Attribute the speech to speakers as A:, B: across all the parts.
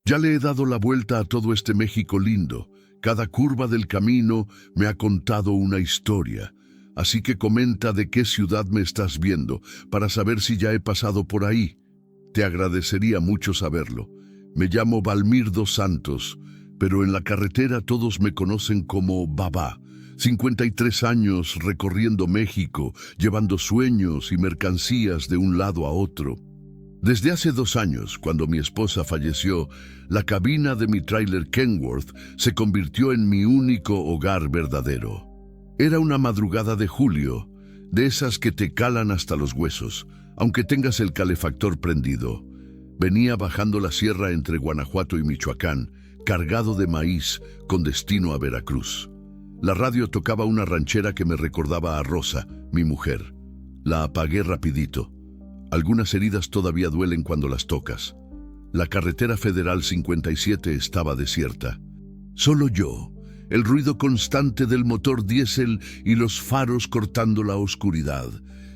A: Ya le he dado la vuelta a todo este México lindo. Cada curva del camino me ha contado una historia. Así que comenta de qué ciudad me estás viendo, para saber si ya he pasado por ahí. Te agradecería mucho saberlo. Me llamo Valmir dos Santos, pero en la carretera todos me conocen como Babá. 53 años recorriendo México, llevando sueños y mercancías de un lado a otro. Desde hace 2 años, cuando mi esposa falleció, la cabina de mi tráiler Kenworth se convirtió en mi único hogar verdadero. Era una madrugada de julio, de esas que te calan hasta los huesos, aunque tengas el calefactor prendido. Venía bajando la sierra entre Guanajuato y Michoacán, cargado de maíz con destino a Veracruz. La radio tocaba una ranchera que me recordaba a Rosa, mi mujer. La apagué rapidito. Algunas heridas todavía duelen cuando las tocas. La carretera federal 57 estaba desierta. Solo yo, el ruido constante del motor diésel y los faros cortando la oscuridad.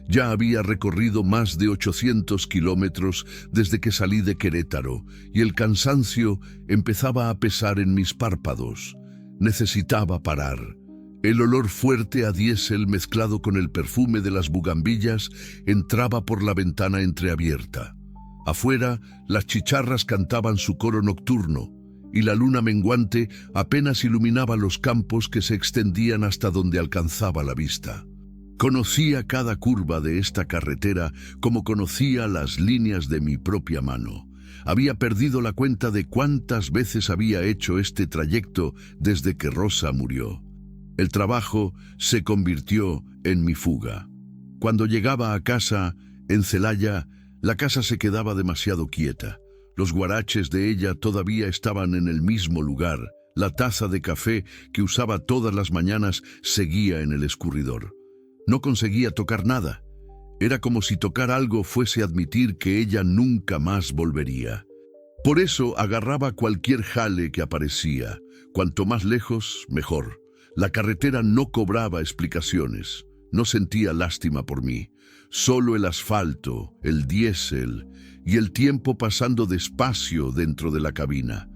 A: Ya había recorrido más de 800 kilómetros desde que salí de Querétaro y el cansancio empezaba a pesar en mis párpados. Necesitaba parar. El olor fuerte a diésel mezclado con el perfume de las bugambillas entraba por la ventana entreabierta. Afuera, las chicharras cantaban su coro nocturno y la luna menguante apenas iluminaba los campos que se extendían hasta donde alcanzaba la vista. Conocía cada curva de esta carretera como conocía las líneas de mi propia mano. Había perdido la cuenta de cuántas veces había hecho este trayecto desde que Rosa murió. El trabajo se convirtió en mi fuga. Cuando llegaba a casa, en Celaya, la casa se quedaba demasiado quieta. Los guaraches de ella todavía estaban en el mismo lugar. La taza de café que usaba todas las mañanas seguía en el escurridor. No conseguía tocar nada. Era como si tocar algo fuese admitir que ella nunca más volvería. Por eso agarraba cualquier jale que aparecía. Cuanto más lejos, mejor. La carretera no cobraba explicaciones. No sentía lástima por mí. Solo el asfalto, el diésel y el tiempo pasando despacio dentro de la cabina.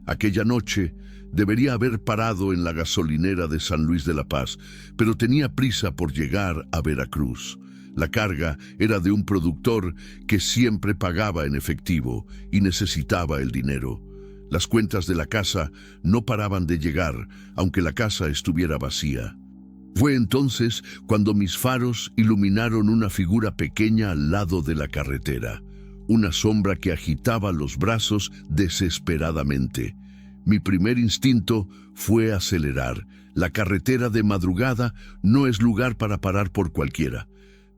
A: Aquella noche debería haber parado en la gasolinera de San Luis de la Paz, pero tenía prisa por llegar a Veracruz. La carga era de un productor que siempre pagaba en efectivo y necesitaba el dinero. Las cuentas de la casa no paraban de llegar, aunque la casa estuviera vacía. Fue entonces cuando mis faros iluminaron una figura pequeña al lado de la carretera, una sombra que agitaba los brazos desesperadamente. Mi primer instinto fue acelerar. La carretera de madrugada no es lugar para parar por cualquiera,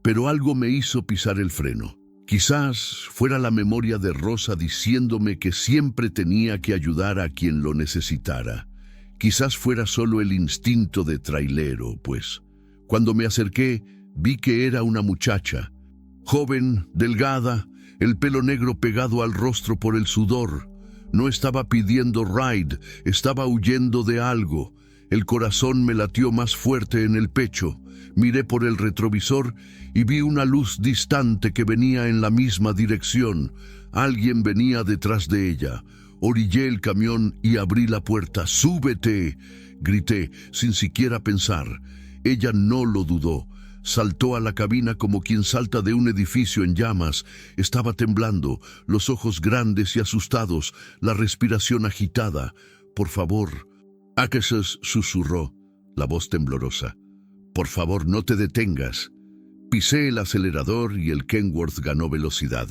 A: pero algo me hizo pisar el freno. Quizás fuera la memoria de Rosa diciéndome que siempre tenía que ayudar a quien lo necesitara. Quizás fuera solo el instinto de trailero, pues. Cuando me acerqué, vi que era una muchacha. Joven, delgada, el pelo negro pegado al rostro por el sudor. No estaba pidiendo ride, estaba huyendo de algo. El corazón me latió más fuerte en el pecho. Miré por el retrovisor y vi una luz distante que venía en la misma dirección. Alguien venía detrás de ella. Orillé el camión y abrí la puerta. ¡Súbete!, grité, sin siquiera pensar. Ella no lo dudó. Saltó a la cabina como quien salta de un edificio en llamas. Estaba temblando, los ojos grandes y asustados, la respiración agitada. «Por favor», Akases susurró, la voz temblorosa. «Por favor, no te detengas». Pisé el acelerador y el Kenworth ganó velocidad.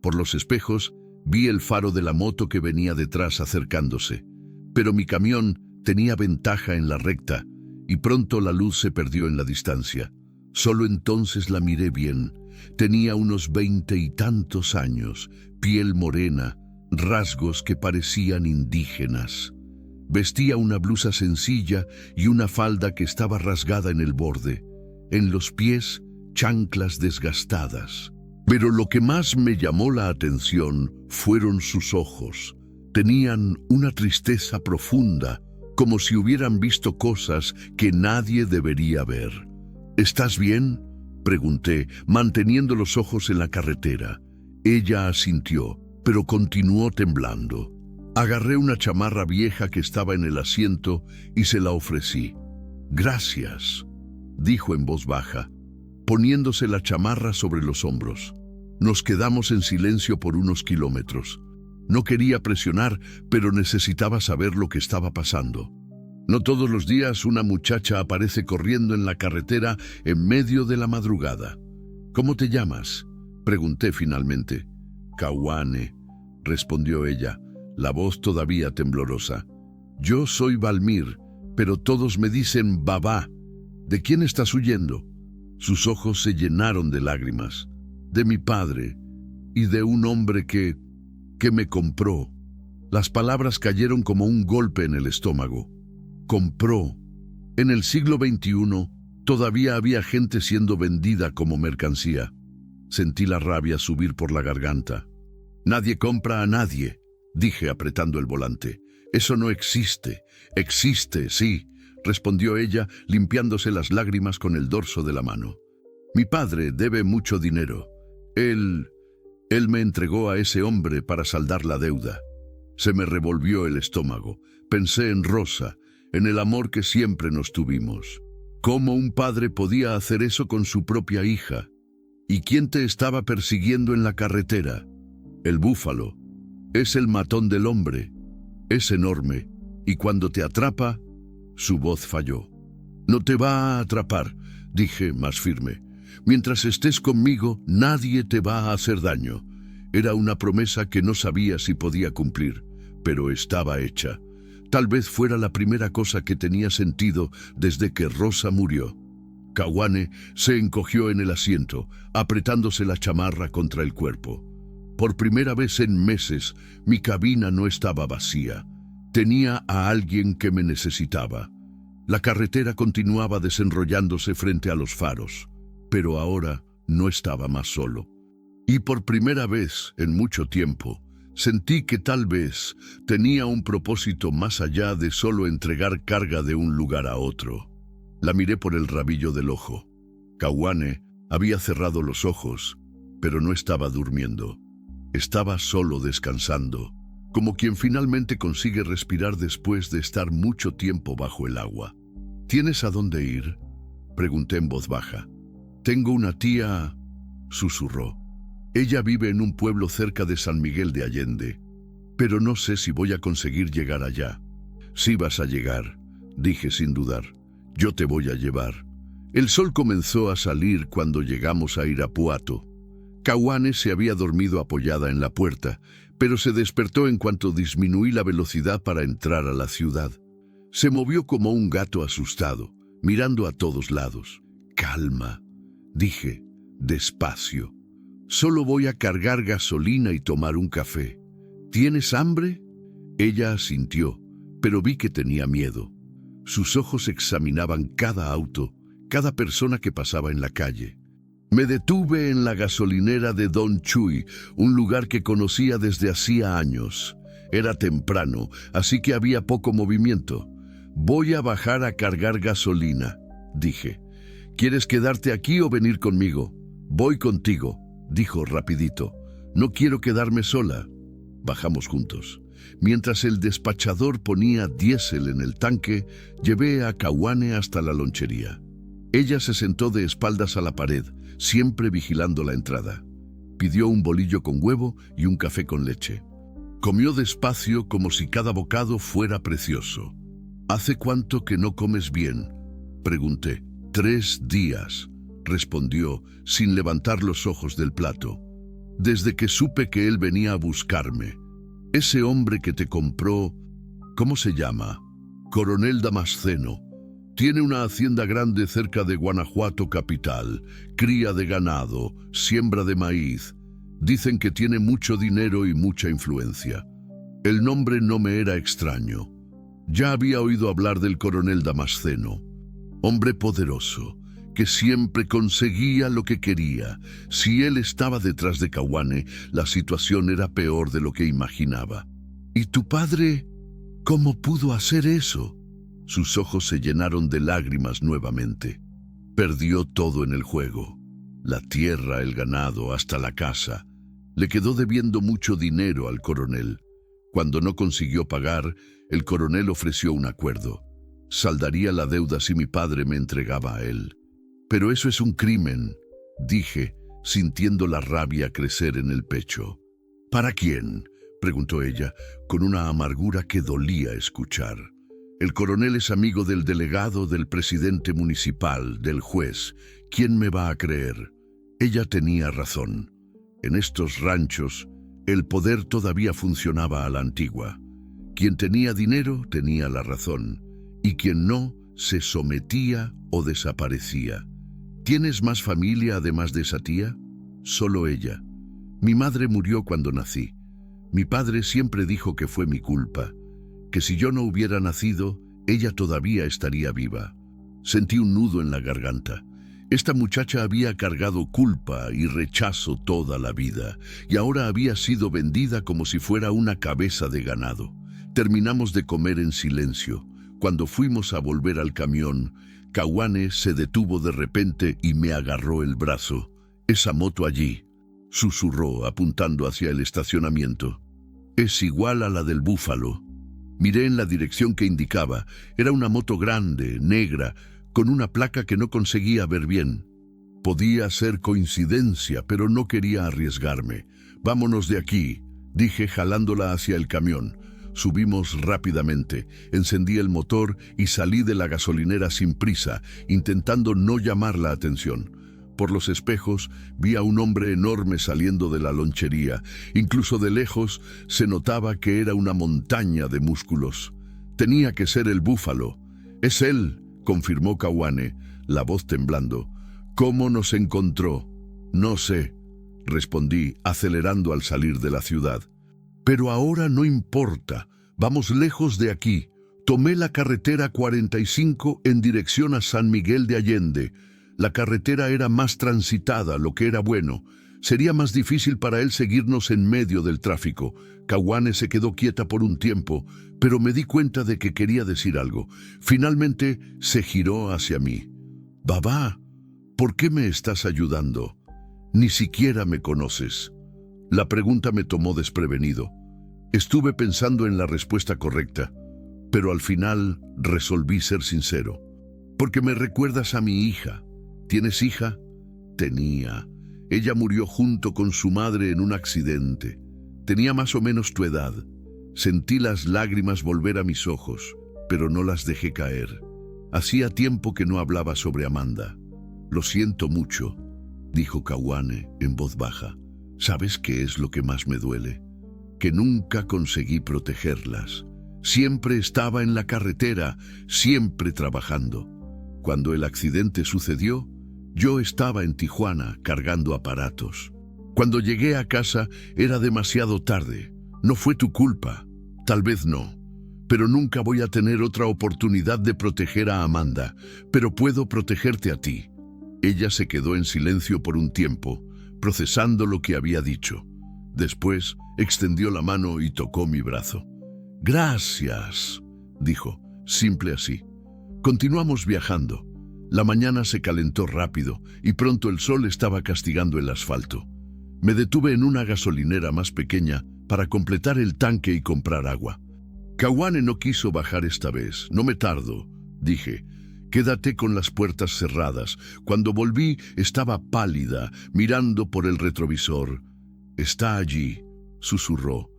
A: Por los espejos vi el faro de la moto que venía detrás acercándose. Pero mi camión tenía ventaja en la recta y pronto la luz se perdió en la distancia. Solo entonces la miré bien. Tenía unos 20 y tantos años, piel morena, rasgos que parecían indígenas. Vestía una blusa sencilla y una falda que estaba rasgada en el borde. En los pies, chanclas desgastadas. Pero lo que más me llamó la atención fueron sus ojos. Tenían una tristeza profunda, como si hubieran visto cosas que nadie debería ver. «¿Estás bien?», pregunté, manteniendo los ojos en la carretera. Ella asintió, pero continuó temblando. Agarré una chamarra vieja que estaba en el asiento y se la ofrecí. «Gracias», dijo en voz baja, poniéndose la chamarra sobre los hombros. Nos quedamos en silencio por unos kilómetros. No quería presionar, pero necesitaba saber lo que estaba pasando. No todos los días una muchacha aparece corriendo en la carretera en medio de la madrugada. «¿Cómo te llamas?», pregunté finalmente. «Cahuane», respondió ella, la voz todavía temblorosa. «Yo soy Valmir, pero todos me dicen Babá. ¿De quién estás huyendo?». Sus ojos se llenaron de lágrimas. «De mi padre y de un hombre que me compró». Las palabras cayeron como un golpe en el estómago. «Compró». En el siglo XXI todavía había gente siendo vendida como mercancía. Sentí la rabia subir por la garganta. «Nadie compra a nadie», dije apretando el volante. «Eso no existe». «Existe, sí», respondió ella, limpiándose las lágrimas con el dorso de la mano. «Mi padre debe mucho dinero. Él me entregó a ese hombre para saldar la deuda». Se me revolvió el estómago. Pensé en Rosa, en el amor que siempre nos tuvimos. ¿Cómo un padre podía hacer eso con su propia hija? ¿Y quién te estaba persiguiendo en la carretera? El búfalo. Es el matón del hombre. Es enorme. Y cuando te atrapa, su voz falló. «No te va a atrapar», dije más firme. «Mientras estés conmigo, nadie te va a hacer daño». Era una promesa que no sabía si podía cumplir, pero estaba hecha. Tal vez fuera la primera cosa que tenía sentido desde que Rosa murió. Cahuane se encogió en el asiento, apretándose la chamarra contra el cuerpo. Por primera vez en meses, mi cabina no estaba vacía. Tenía a alguien que me necesitaba. La carretera continuaba desenrollándose frente a los faros, pero ahora no estaba más solo. Y por primera vez en mucho tiempo, sentí que tal vez tenía un propósito más allá de solo entregar carga de un lugar a otro. La miré por el rabillo del ojo. Cahuane había cerrado los ojos, pero no estaba durmiendo. Estaba solo descansando, como quien finalmente consigue respirar después de estar mucho tiempo bajo el agua. «¿Tienes a dónde ir?», pregunté en voz baja. «Tengo una tía», susurró. «Ella vive en un pueblo cerca de San Miguel de Allende, pero no sé si voy a conseguir llegar allá». «Sí vas a llegar», dije sin dudar. «Yo te voy a llevar». El sol comenzó a salir cuando llegamos a Irapuato. Cahuane se había dormido apoyada en la puerta, pero se despertó en cuanto disminuí la velocidad para entrar a la ciudad. Se movió como un gato asustado, mirando a todos lados. «Calma», dije, despacio. «Solo voy a cargar gasolina y tomar un café. ¿Tienes hambre?». Ella asintió, pero vi que tenía miedo. Sus ojos examinaban cada auto, cada persona que pasaba en la calle. Me detuve en la gasolinera de Don Chuy, un lugar que conocía desde hacía años. Era temprano, así que había poco movimiento. «Voy a bajar a cargar gasolina», dije. «¿Quieres quedarte aquí o venir conmigo?». «Voy contigo», dijo rapidito. «No quiero quedarme sola». Bajamos juntos. Mientras el despachador ponía diésel en el tanque, llevé a Cahuane hasta la lonchería. Ella se sentó de espaldas a la pared, siempre vigilando la entrada. Pidió un bolillo con huevo y un café con leche. Comió despacio como si cada bocado fuera precioso. «¿Hace cuánto que no comes bien?», pregunté. «3 días», respondió, sin levantar los ojos del plato. «Desde que supe que él venía a buscarme. Ese hombre que te compró, ¿cómo se llama? Coronel Damasceno. Tiene una hacienda grande cerca de Guanajuato capital, cría de ganado, siembra de maíz. Dicen que tiene mucho dinero y mucha influencia». El nombre no me era extraño. Ya había oído hablar del coronel Damasceno. Hombre poderoso, que siempre conseguía lo que quería. Si él estaba detrás de Cahuane, la situación era peor de lo que imaginaba. «¿Y tu padre? ¿Cómo pudo hacer eso?». Sus ojos se llenaron de lágrimas nuevamente. Perdió todo en el juego. La tierra, el ganado, hasta la casa. Le quedó debiendo mucho dinero al coronel. Cuando no consiguió pagar, el coronel ofreció un acuerdo. Saldaría la deuda si mi padre me entregaba a él. Pero eso es un crimen, dije, sintiendo la rabia crecer en el pecho. ¿Para quién?, preguntó ella, con una amargura que dolía escuchar. El coronel es amigo del delegado, del presidente municipal, del juez. ¿Quién me va a creer? Ella tenía razón. En estos ranchos, el poder todavía funcionaba a la antigua. Quien tenía dinero tenía la razón, y quien no, se sometía o desaparecía. ¿Tienes más familia además de esa tía? Solo ella. Mi madre murió cuando nací. Mi padre siempre dijo que fue mi culpa, que si yo no hubiera nacido, ella todavía estaría viva. Sentí un nudo en la garganta. Esta muchacha había cargado culpa y rechazo toda la vida, y ahora había sido vendida como si fuera una cabeza de ganado. Terminamos de comer en silencio. Cuando fuimos a volver al camión, Caguane se detuvo de repente y me agarró el brazo. «Esa moto allí», susurró apuntando hacia el estacionamiento. «Es igual a la del Búfalo». Miré en la dirección que indicaba. Era una moto grande, negra, con una placa que no conseguía ver bien. Podía ser coincidencia, pero no quería arriesgarme. «Vámonos de aquí», dije jalándola hacia el camión. Subimos rápidamente, encendí el motor y salí de la gasolinera sin prisa, intentando no llamar la atención. Por los espejos vi a un hombre enorme saliendo de la lonchería. Incluso de lejos se notaba que era una montaña de músculos. Tenía que ser el Búfalo. «Es él», confirmó Caguane, la voz temblando. «¿Cómo nos encontró?» «No sé», respondí, acelerando al salir de la ciudad. «Pero ahora no importa. Vamos lejos de aquí». Tomé la carretera 45 en dirección a San Miguel de Allende. La carretera era más transitada, lo que era bueno. Sería más difícil para él seguirnos en medio del tráfico. Caguane se quedó quieta por un tiempo, pero me di cuenta de que quería decir algo. Finalmente se giró hacia mí. «Babá, ¿por qué me estás ayudando? Ni siquiera me conoces». La pregunta me tomó desprevenido. Estuve pensando en la respuesta correcta, pero al final resolví ser sincero. «Porque me recuerdas a mi hija». «¿Tienes hija?» «Tenía. Ella murió junto con su madre en un accidente. Tenía más o menos tu edad». Sentí las lágrimas volver a mis ojos, pero no las dejé caer. Hacía tiempo que no hablaba sobre Amanda. «Lo siento mucho», dijo Caguane en voz baja. «¿Sabes qué es lo que más me duele? Que nunca conseguí protegerlas. Siempre estaba en la carretera, siempre trabajando. Cuando el accidente sucedió, yo estaba en Tijuana cargando aparatos. Cuando llegué a casa era demasiado tarde. No fue tu culpa, tal vez no, pero nunca voy a tener otra oportunidad de proteger a Amanda, pero puedo protegerte a ti». Ella se quedó en silencio por un tiempo, procesando lo que había dicho. Después extendió la mano y tocó mi brazo. «Gracias», dijo, simple así. Continuamos viajando. La mañana se calentó rápido y pronto el sol estaba castigando el asfalto. Me detuve en una gasolinera más pequeña para completar el tanque y comprar agua. Caguane no quiso bajar esta vez. «No me tardo», dije. «Quédate con las puertas cerradas». Cuando volví estaba pálida, mirando por el retrovisor. «Está allí», susurró.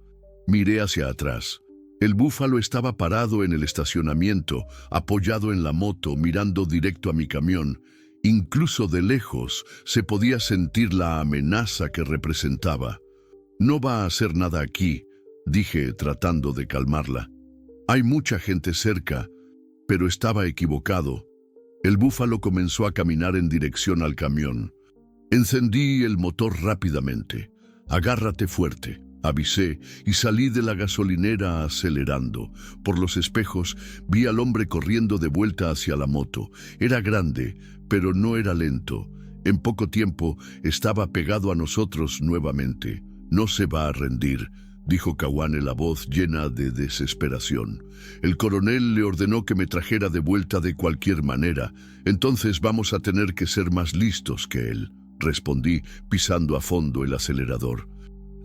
A: Miré hacia atrás. El Búfalo estaba parado en el estacionamiento, apoyado en la moto, mirando directo a mi camión. Incluso de lejos se podía sentir la amenaza que representaba. «No va a hacer nada aquí», dije, tratando de calmarla. «Hay mucha gente cerca», pero estaba equivocado. El Búfalo comenzó a caminar en dirección al camión. Encendí el motor rápidamente. «Agárrate fuerte», avisé, y salí de la gasolinera acelerando. Por los espejos vi al hombre corriendo de vuelta hacia la moto. Era grande, pero no era lento. En poco tiempo estaba pegado a nosotros nuevamente. «No se va a rendir», dijo Caguane, la voz llena de desesperación. «El coronel le ordenó que me trajera de vuelta de cualquier manera. Entonces vamos a tener que ser más listos que él», respondí, pisando a fondo el acelerador.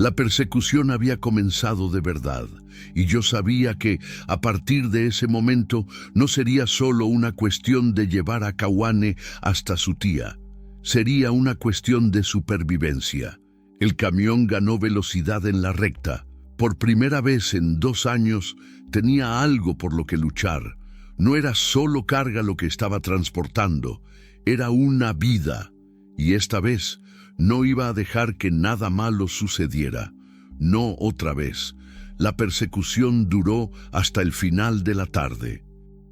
A: La persecución había comenzado de verdad, y yo sabía que, a partir de ese momento, no sería solo una cuestión de llevar a Kawane hasta su tía. Sería una cuestión de supervivencia. El camión ganó velocidad en la recta. Por primera vez en 2 años, tenía algo por lo que luchar. No era solo carga lo que estaba transportando, era una vida. Y esta vez, no iba a dejar que nada malo sucediera. No otra vez. La persecución duró hasta el final de la tarde.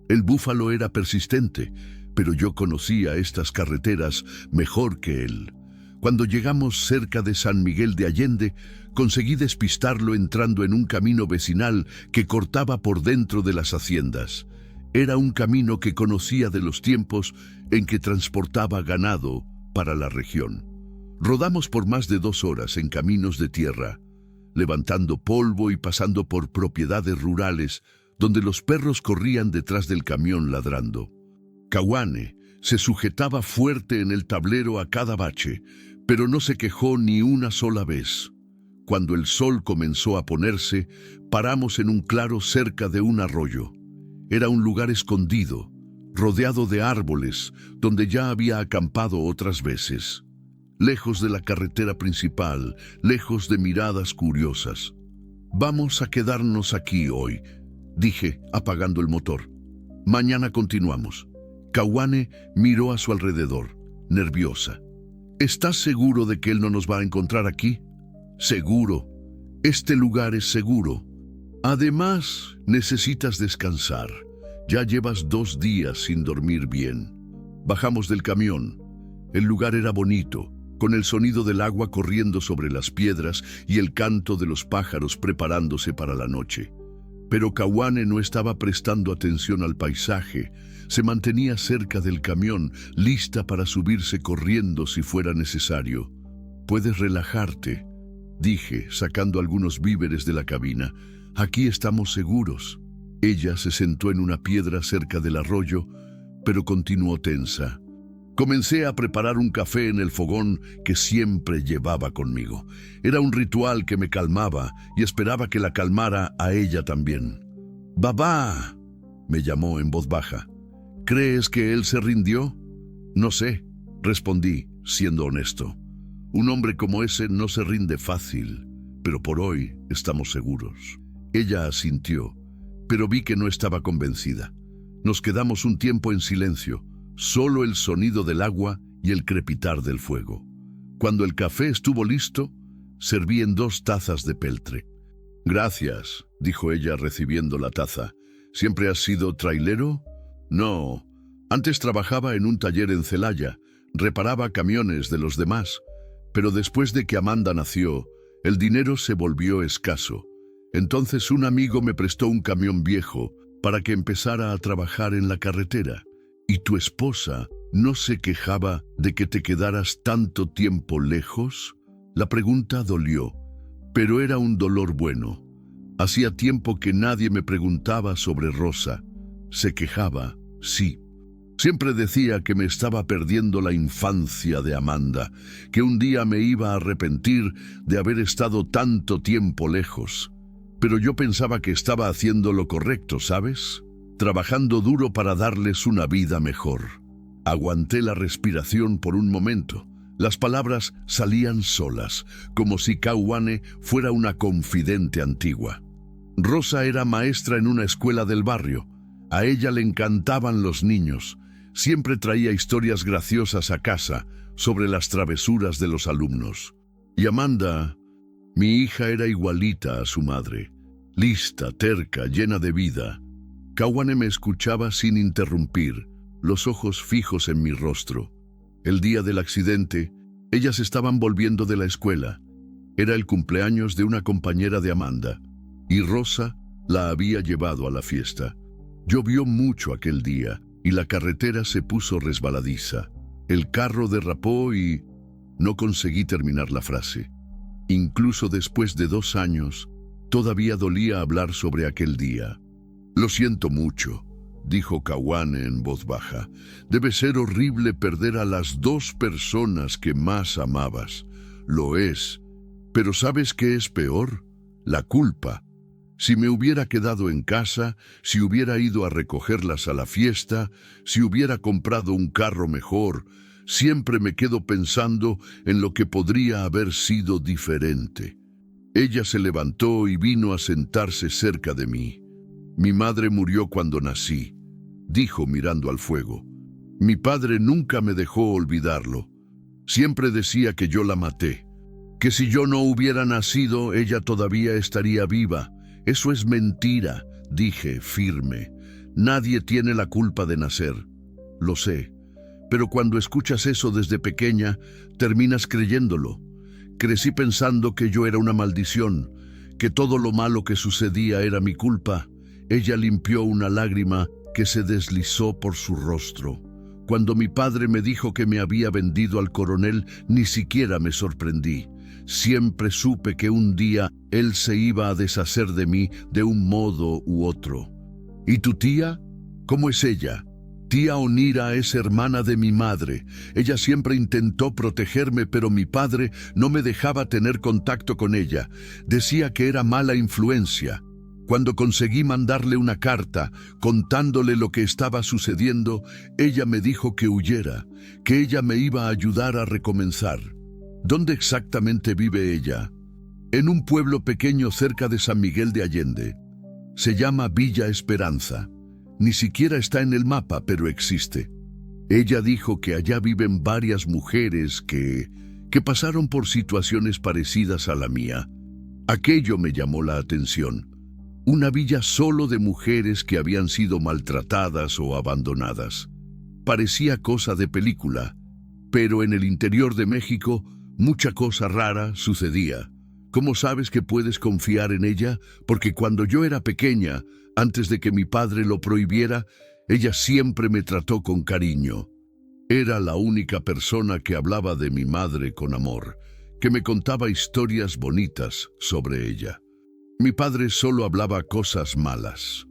A: El búfalo era persistente, pero yo conocía estas carreteras mejor que él. Cuando llegamos cerca de San Miguel de Allende, conseguí despistarlo entrando en un camino vecinal que cortaba por dentro de las haciendas. Era un camino que conocía de los tiempos en que transportaba ganado para la región. Rodamos por más de 2 horas en caminos de tierra, levantando polvo y pasando por propiedades rurales donde los perros corrían detrás del camión ladrando. Kawane se sujetaba fuerte en el tablero a cada bache, pero no se quejó ni una sola vez. Cuando el sol comenzó a ponerse, paramos en un claro cerca de un arroyo. Era un lugar escondido, rodeado de árboles, donde ya había acampado otras veces. Lejos de la carretera principal, lejos de miradas curiosas. «Vamos a quedarnos aquí hoy», dije, apagando el motor. «Mañana continuamos». Kawane miró a su alrededor, nerviosa. «¿Estás seguro de que él no nos va a encontrar aquí?» «Seguro. Este lugar es seguro. Además, necesitas descansar. Ya llevas 2 días sin dormir bien». Bajamos del camión. El lugar era bonito, con el sonido del agua corriendo sobre las piedras y el canto de los pájaros preparándose para la noche. Pero Kawane no estaba prestando atención al paisaje. Se mantenía cerca del camión, lista para subirse corriendo si fuera necesario. «Puedes relajarte», dije, sacando algunos víveres de la cabina. «Aquí estamos seguros». Ella se sentó en una piedra cerca del arroyo, pero continuó tensa. Comencé a preparar un café en el fogón que siempre llevaba conmigo. Era un ritual que me calmaba y esperaba que la calmara a ella también. «Babá», me llamó en voz baja. «¿Crees que él se rindió?» «No sé», respondí, siendo honesto. «Un hombre como ese no se rinde fácil, pero por hoy estamos seguros». Ella asintió, pero vi que no estaba convencida. Nos quedamos un tiempo en silencio, solo el sonido del agua y el crepitar del fuego. Cuando el café estuvo listo, serví en 2 tazas de peltre. «Gracias», dijo ella recibiendo la taza. «¿Siempre has sido trailero?» «No. Antes trabajaba en un taller en Celaya. Reparaba camiones de los demás. Pero después de que Amanda nació, el dinero se volvió escaso. Entonces un amigo me prestó un camión viejo para que empezara a trabajar en la carretera. ¿Y tu esposa no se quejaba de que te quedaras tanto tiempo lejos?» La pregunta dolió, pero era un dolor bueno. Hacía tiempo que nadie me preguntaba sobre Rosa. Se quejaba, sí. Siempre decía que me estaba perdiendo la infancia de Amanda, que un día me iba a arrepentir de haber estado tanto tiempo lejos. Pero yo pensaba que estaba haciendo lo correcto, ¿sabes? Trabajando duro para darles una vida mejor. Aguanté la respiración por un momento. Las palabras salían solas, como si Kawane fuera una confidente antigua. Rosa era maestra en una escuela del barrio. A ella le encantaban los niños. Siempre traía historias graciosas a casa sobre las travesuras de los alumnos. Y Amanda, mi hija, era igualita a su madre. Lista, terca, llena de vida. Kawane me escuchaba sin interrumpir, los ojos fijos en mi rostro. El día del accidente, ellas estaban volviendo de la escuela. Era el cumpleaños de una compañera de Amanda, y Rosa la había llevado a la fiesta. Llovió mucho aquel día, y la carretera se puso resbaladiza. El carro derrapó y no conseguí terminar la frase. Incluso después de 2 años, todavía dolía hablar sobre aquel día. «Lo siento mucho», dijo Kawane en voz baja. «Debe ser horrible perder a las 2 personas que más amabas. Lo es, Pero ¿sabes qué es peor? La culpa. Si me hubiera quedado en casa, si hubiera ido a recogerlas a la fiesta, si hubiera comprado un carro mejor, siempre me quedo pensando en lo que podría haber sido diferente. Ella se levantó y vino a sentarse cerca de mí. Mi madre murió cuando nací, dijo mirando al fuego. Mi padre nunca me dejó olvidarlo. Siempre decía que yo la maté, que si yo no hubiera nacido, ella todavía estaría viva. Eso es mentira, dije firme. Nadie tiene la culpa de nacer. Lo sé, pero cuando escuchas eso desde pequeña, terminas creyéndolo. Crecí pensando que yo era una maldición, que todo lo malo que sucedía era mi culpa. Ella limpió una lágrima que se deslizó por su rostro. Cuando mi padre me dijo que me había vendido al coronel, ni siquiera me sorprendí. Siempre supe que un día él se iba a deshacer de mí de un modo u otro. ¿Y tu tía? ¿Cómo es ella? Tía Onira es hermana de mi madre. Ella siempre intentó protegerme, pero mi padre no me dejaba tener contacto con ella. Decía que era mala influencia. Cuando conseguí mandarle una carta contándole lo que estaba sucediendo, ella me dijo que huyera, que ella me iba a ayudar a recomenzar. ¿Dónde exactamente vive ella? En un pueblo pequeño cerca de San Miguel de Allende. Se llama Villa Esperanza. Ni siquiera está en el mapa, pero existe. Ella dijo que allá viven varias mujeres que pasaron por situaciones parecidas a la mía. Aquello me llamó la atención. Una villa solo de mujeres que habían sido maltratadas o abandonadas. Parecía cosa de película, pero en el interior de México mucha cosa rara sucedía. ¿Cómo sabes que puedes confiar en ella? Porque cuando yo era pequeña, antes de que mi padre lo prohibiera, ella siempre me trató con cariño. Era la única persona que hablaba de mi madre con amor, que me contaba historias bonitas sobre ella. Mi padre solo hablaba cosas malas.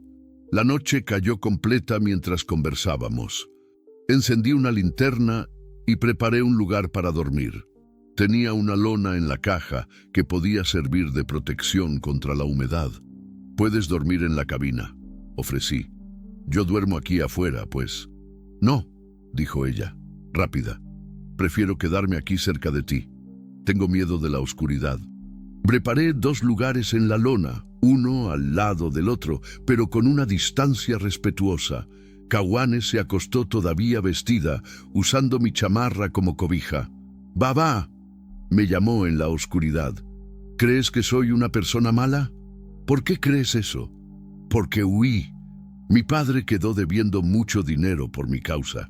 A: La noche cayó completa mientras conversábamos. Encendí una linterna y preparé un lugar para dormir. Tenía una lona en la caja que podía servir de protección contra la humedad. «Puedes dormir en la cabina», ofrecí. «Yo duermo aquí afuera, pues». «No», dijo ella, rápida. «Prefiero quedarme aquí cerca de ti. Tengo miedo de la oscuridad». Preparé 2 lugares en la lona, uno al lado del otro, pero con una distancia respetuosa. Caguane se acostó todavía vestida, usando mi chamarra como cobija. «Babá», me llamó en la oscuridad. «¿Crees que soy una persona mala?» «¿Por qué crees eso?» «Porque huí. Mi padre quedó debiendo mucho dinero por mi causa.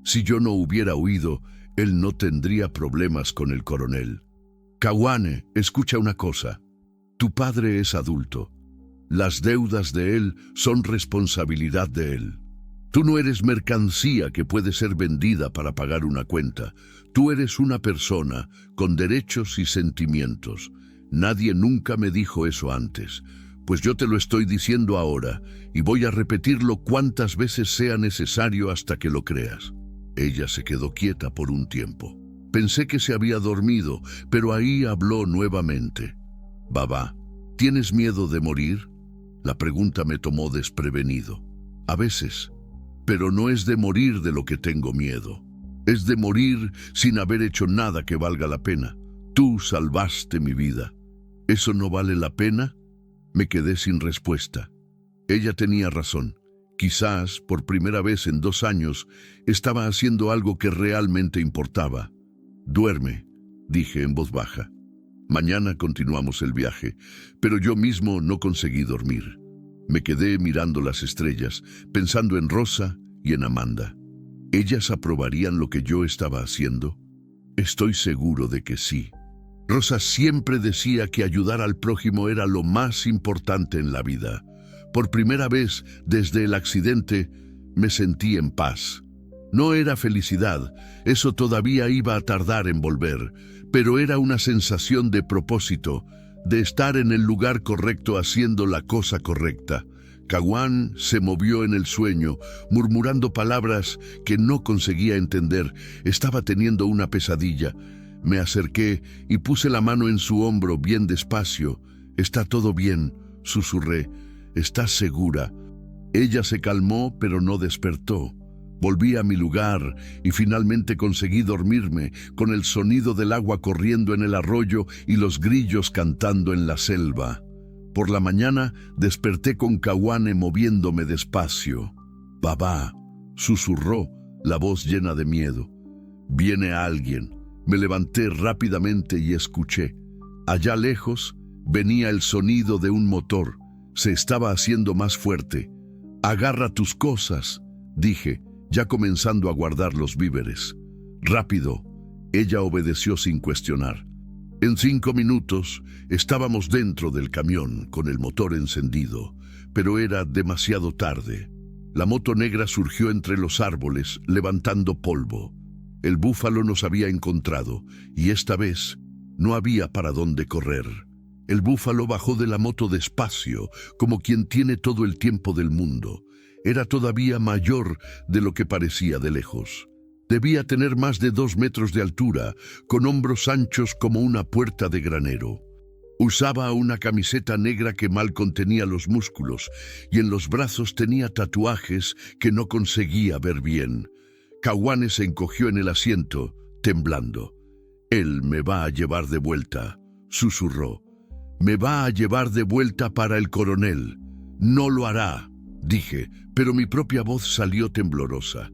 A: Si yo no hubiera huido, él no tendría problemas con el coronel». «Caguane, escucha una cosa. Tu padre es adulto. Las deudas de él son responsabilidad de él. Tú no eres mercancía que puede ser vendida para pagar una cuenta. Tú eres una persona con derechos y sentimientos. Nadie nunca me dijo eso antes. Pues yo te lo estoy diciendo ahora, y voy a repetirlo cuantas veces sea necesario hasta que lo creas». Ella se quedó quieta por un tiempo. Pensé que se había dormido, pero ahí habló nuevamente. «Babá, ¿tienes miedo de morir?» La pregunta me tomó desprevenido. «A veces, pero no es de morir de lo que tengo miedo. Es de morir sin haber hecho nada que valga la pena. Tú salvaste mi vida. ¿Eso no vale la pena?» Me quedé sin respuesta. Ella tenía razón. Quizás, por primera vez en 2 años, estaba haciendo algo que realmente importaba. «Duerme», dije en voz baja. «Mañana continuamos el viaje», pero yo mismo no conseguí dormir. Me quedé mirando las estrellas, pensando en Rosa y en Amanda. ¿Ellas aprobarían lo que yo estaba haciendo? Estoy seguro de que sí. Rosa siempre decía que ayudar al prójimo era lo más importante en la vida. Por primera vez desde el accidente me sentí en paz. No era felicidad, eso todavía iba a tardar en volver, pero era una sensación de propósito, de estar en el lugar correcto haciendo la cosa correcta. Caguán se movió en el sueño, murmurando palabras que no conseguía entender. Estaba teniendo una pesadilla. Me acerqué y puse la mano en su hombro bien despacio. «Está todo bien», susurré. «¿Estás segura?» Ella se calmó, pero no despertó. Volví a mi lugar y finalmente conseguí dormirme, con el sonido del agua corriendo en el arroyo y los grillos cantando en la selva. Por la mañana desperté con Kawane moviéndome despacio. «Babá», susurró, la voz llena de miedo. «Viene alguien». Me levanté rápidamente y escuché. Allá lejos venía el sonido de un motor. Se estaba haciendo más fuerte. «Agarra tus cosas», dije, ya comenzando a guardar los víveres. «Rápido». Ella obedeció sin cuestionar. En 5 minutos estábamos dentro del camión con el motor encendido, pero era demasiado tarde. La moto negra surgió entre los árboles, levantando polvo. El búfalo nos había encontrado, y esta vez no había para dónde correr. El búfalo bajó de la moto despacio, como quien tiene todo el tiempo del mundo. Era todavía mayor de lo que parecía de lejos. Debía tener más de 2 metros de altura, con hombros anchos como una puerta de granero. Usaba una camiseta negra que mal contenía los músculos, y en los brazos tenía tatuajes que no conseguía ver bien. Kawane se encogió en el asiento, temblando. «Él me va a llevar de vuelta», susurró. «Me va a llevar de vuelta para el coronel». «No lo hará», dije, pero mi propia voz salió temblorosa.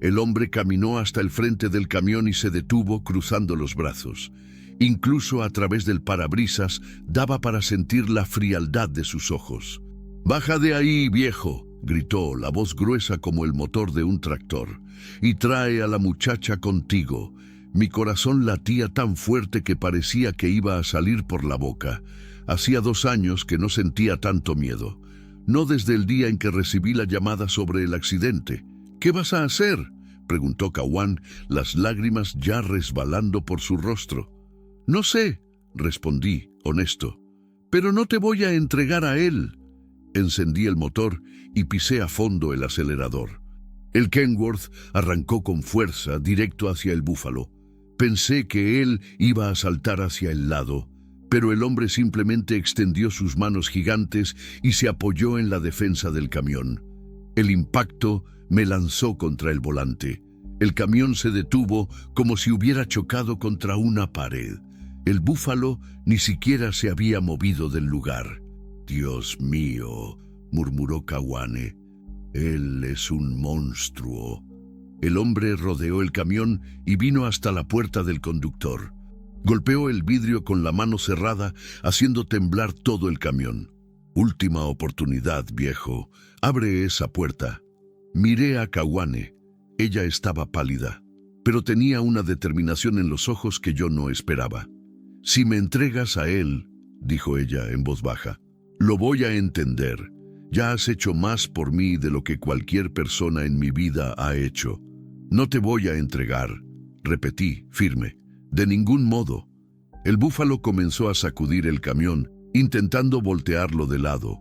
A: El hombre caminó hasta el frente del camión y se detuvo cruzando los brazos. Incluso a través del parabrisas daba para sentir la frialdad de sus ojos. «Baja de ahí, viejo», gritó, la voz gruesa como el motor de un tractor, «y trae a la muchacha contigo». Mi corazón latía tan fuerte que parecía que iba a salir por la boca. Hacía 2 años que no sentía tanto miedo. No desde el día en que recibí la llamada sobre el accidente. «¿Qué vas a hacer?», preguntó Kawane, las lágrimas ya resbalando por su rostro. «No sé», respondí, honesto. «Pero no te voy a entregar a él». Encendí el motor y pisé a fondo el acelerador. El Kenworth arrancó con fuerza directo hacia el búfalo. Pensé que él iba a saltar hacia el lado, pero el hombre simplemente extendió sus manos gigantes y se apoyó en la defensa del camión. El impacto me lanzó contra el volante. El camión se detuvo como si hubiera chocado contra una pared. El búfalo ni siquiera se había movido del lugar. «Dios mío», murmuró Kawane. «Él es un monstruo». El hombre rodeó el camión y vino hasta la puerta del conductor. Golpeó el vidrio con la mano cerrada, haciendo temblar todo el camión. «Última oportunidad, viejo. Abre esa puerta». Miré a Kawane. Ella estaba pálida, pero tenía una determinación en los ojos que yo no esperaba. «Si me entregas a él», dijo ella en voz baja, «lo voy a entender. Ya has hecho más por mí de lo que cualquier persona en mi vida ha hecho». «No te voy a entregar», repetí, firme. «De ningún modo». El búfalo comenzó a sacudir el camión, intentando voltearlo de lado.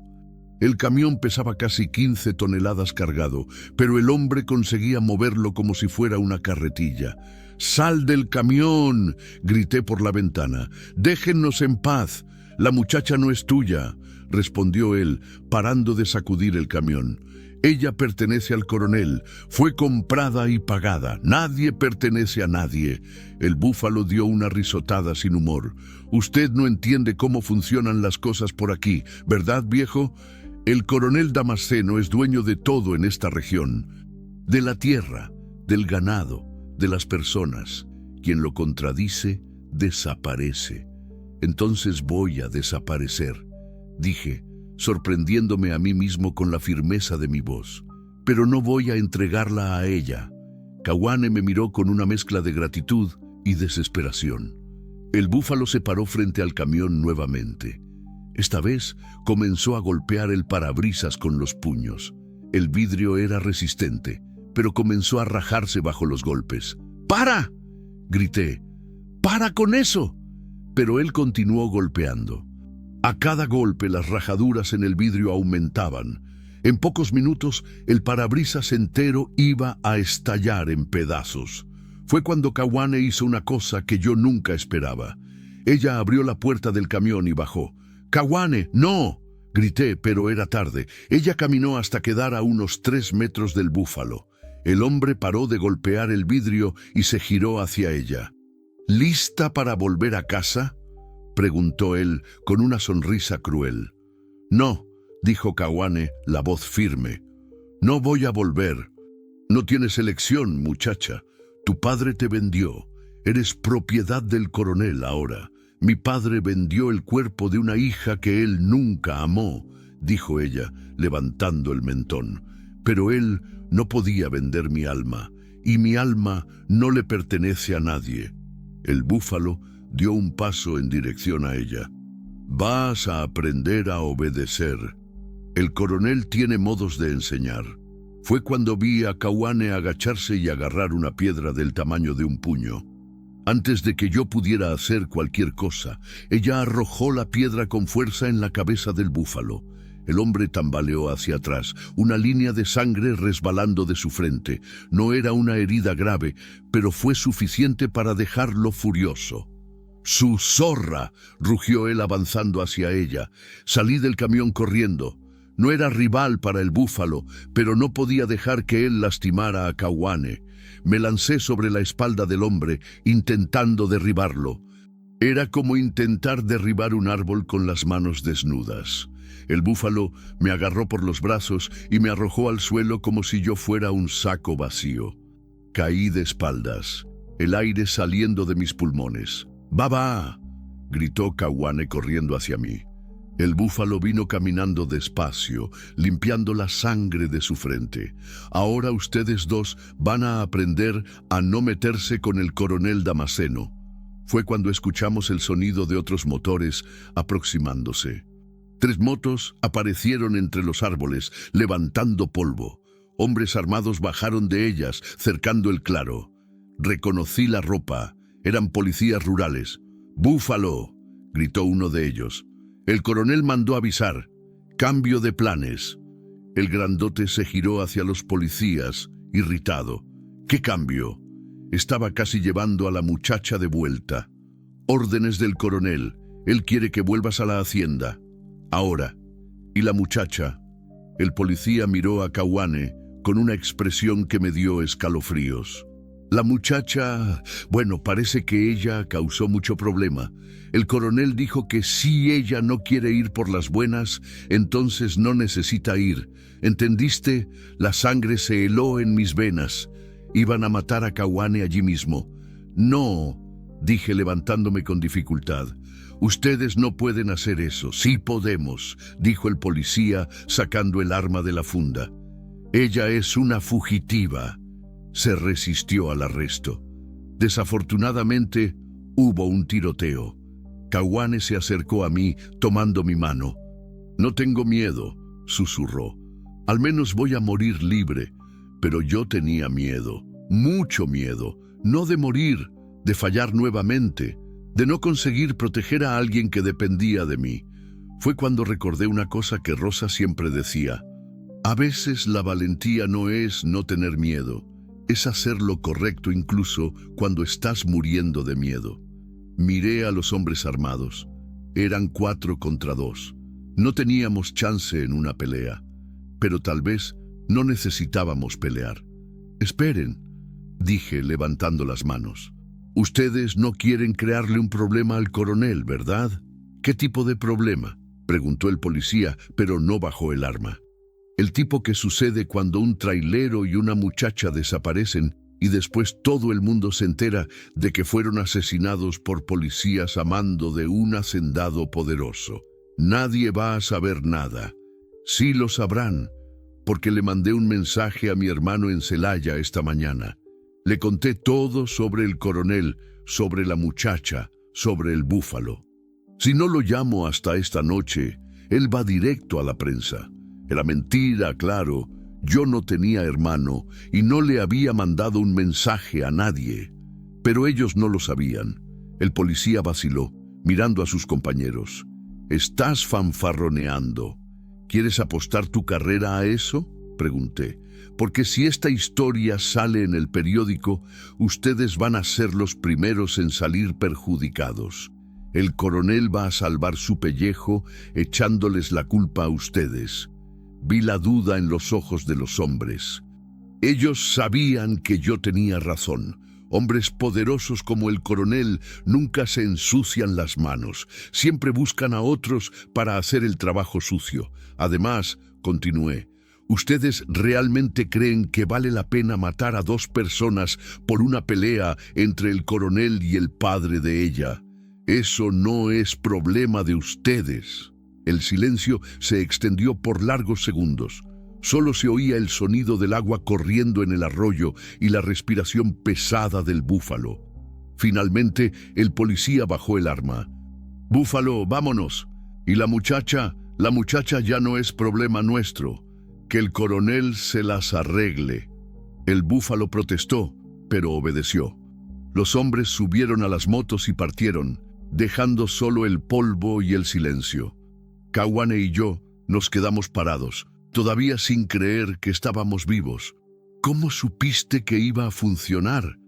A: El camión pesaba casi 15 toneladas cargado, pero el hombre conseguía moverlo como si fuera una carretilla. «¡Sal del camión!», grité por la ventana. «Déjennos en paz. La muchacha no es tuya», respondió él, parando de sacudir el camión. «Ella pertenece al coronel. Fue comprada y pagada. Nadie pertenece a nadie». El búfalo dio una risotada sin humor. «Usted no entiende cómo funcionan las cosas por aquí, ¿verdad, viejo? El coronel Damasceno es dueño de todo en esta región. De la tierra, del ganado, de las personas. Quien lo contradice, desaparece. Entonces voy a desaparecer», dije, sorprendiéndome a mí mismo con la firmeza de mi voz. «Pero no voy a entregarla a ella». Kawane me miró con una mezcla de gratitud y desesperación. El búfalo se paró frente al camión nuevamente. Esta vez comenzó a golpear el parabrisas con los puños. El vidrio era resistente, pero comenzó a rajarse bajo los golpes. «¡Para!», grité. «¡Para con eso!». Pero él continuó golpeando. A cada golpe las rajaduras en el vidrio aumentaban. En pocos minutos el parabrisas entero iba a estallar en pedazos. Fue cuando Kawane hizo una cosa que yo nunca esperaba. Ella abrió la puerta del camión y bajó. «¡Kawane, no!», grité, pero era tarde. Ella caminó hasta quedar a unos 3 metros del búfalo. El hombre paró de golpear el vidrio y se giró hacia ella. «¿Lista para volver a casa?», preguntó él con una sonrisa cruel. «No», dijo Kawane, la voz firme. «No voy a volver. No tienes elección, muchacha. Tu padre te vendió. Eres propiedad del coronel ahora. Mi padre vendió el cuerpo de una hija que él nunca amó», dijo ella, levantando el mentón. «Pero él no podía vender mi alma, y mi alma no le pertenece a nadie». El búfalo dio un paso en dirección a ella. «Vas a aprender a obedecer. El coronel tiene modos de enseñar». Fue cuando vi a Kawane agacharse y agarrar una piedra del tamaño de un puño. Antes de que yo pudiera hacer cualquier cosa, ella arrojó la piedra con fuerza en la cabeza del búfalo. El hombre tambaleó hacia atrás, una línea de sangre resbalando de su frente. No era una herida grave, pero fue suficiente para dejarlo furioso. «¡Su zorra!», rugió él avanzando hacia ella. Salí del camión corriendo. No era rival para el búfalo, pero no podía dejar que él lastimara a Kawane. Me lancé sobre la espalda del hombre, intentando derribarlo. Era como intentar derribar un árbol con las manos desnudas. El búfalo me agarró por los brazos y me arrojó al suelo como si yo fuera un saco vacío. Caí de espaldas, el aire saliendo de mis pulmones. «¡Baba!», gritó Kawane corriendo hacia mí. El búfalo vino caminando despacio, limpiando la sangre de su frente. «Ahora ustedes dos van a aprender a no meterse con el coronel Damasceno». Fue cuando escuchamos el sonido de otros motores aproximándose. 3 motos aparecieron entre los árboles, levantando polvo. Hombres armados bajaron de ellas, cercando el claro. Reconocí la ropa. Eran policías rurales. «¡Búfalo!», gritó uno de ellos. El coronel mandó avisar. «Cambio de planes». El grandote se giró hacia los policías, irritado. «¿Qué cambio?». Estaba casi llevando a la muchacha de vuelta. «Órdenes del coronel. Él quiere que vuelvas a la hacienda. Ahora». «¿Y la muchacha?». El policía miró a Kawane con una expresión que me dio escalofríos. «La muchacha, bueno, parece que ella causó mucho problema. El coronel dijo que si ella no quiere ir por las buenas, entonces no necesita ir. ¿Entendiste? La sangre se heló en mis venas. Iban a matar a Kawane allí mismo». «No», dije levantándome con dificultad. «Ustedes no pueden hacer eso». «Sí podemos», dijo el policía sacando el arma de la funda. «Ella es una fugitiva». Se resistió al arresto. Desafortunadamente, hubo un tiroteo. Kawane se acercó a mí, tomando mi mano. «No tengo miedo», susurró. «Al menos voy a morir libre». Pero yo tenía miedo, mucho miedo, no de morir, de fallar nuevamente, de no conseguir proteger a alguien que dependía de mí. Fue cuando recordé una cosa que Rosa siempre decía. A veces la valentía no es no tener miedo. Es hacer lo correcto incluso cuando estás muriendo de miedo. Miré a los hombres armados. Eran 4 contra 2. No teníamos chance en una pelea, pero tal vez no necesitábamos pelear. «Esperen», dije levantando las manos. «Ustedes no quieren crearle un problema al coronel, ¿verdad?». «¿Qué tipo de problema?», preguntó el policía, pero no bajó el arma. «El tipo que sucede cuando un trailero y una muchacha desaparecen y después todo el mundo se entera de que fueron asesinados por policías a mando de un hacendado poderoso. Nadie va a saber nada. Sí lo sabrán, porque le mandé un mensaje a mi hermano en Celaya esta mañana. Le conté todo sobre el coronel, sobre la muchacha, sobre el búfalo. Si no lo llamo hasta esta noche, él va directo a la prensa. Era mentira, claro. Yo no tenía hermano y no le había mandado un mensaje a nadie. Pero ellos no lo sabían. El policía vaciló, mirando a sus compañeros. «Estás fanfarroneando. ¿Quieres apostar tu carrera a eso?». Pregunté. Porque si esta historia sale en el periódico, ustedes van a ser los primeros en salir perjudicados. El coronel va a salvar su pellejo echándoles la culpa a ustedes. Vi la duda en los ojos de los hombres. Ellos sabían que yo tenía razón. Hombres poderosos como el coronel nunca se ensucian las manos. Siempre buscan a otros para hacer el trabajo sucio. Además, continué, ¿ustedes realmente creen que vale la pena matar a 2 personas por una pelea entre el coronel y el padre de ella? Eso no es problema de ustedes. El silencio se extendió por largos segundos. Solo se oía el sonido del agua corriendo en el arroyo y la respiración pesada del búfalo. Finalmente, el policía bajó el arma. «Búfalo, vámonos. Y la muchacha ya no es problema nuestro. Que el coronel se las arregle». El búfalo protestó, pero obedeció. Los hombres subieron a las motos y partieron, dejando solo el polvo y el silencio. Caguane y yo nos quedamos parados, todavía sin creer que estábamos vivos. «¿Cómo supiste que iba a funcionar?»,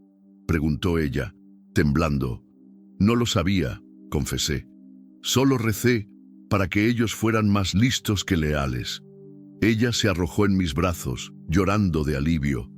A: preguntó ella, temblando. «No lo sabía», confesé. «Solo recé para que ellos fueran más listos que leales». Ella se arrojó en mis brazos, llorando de alivio.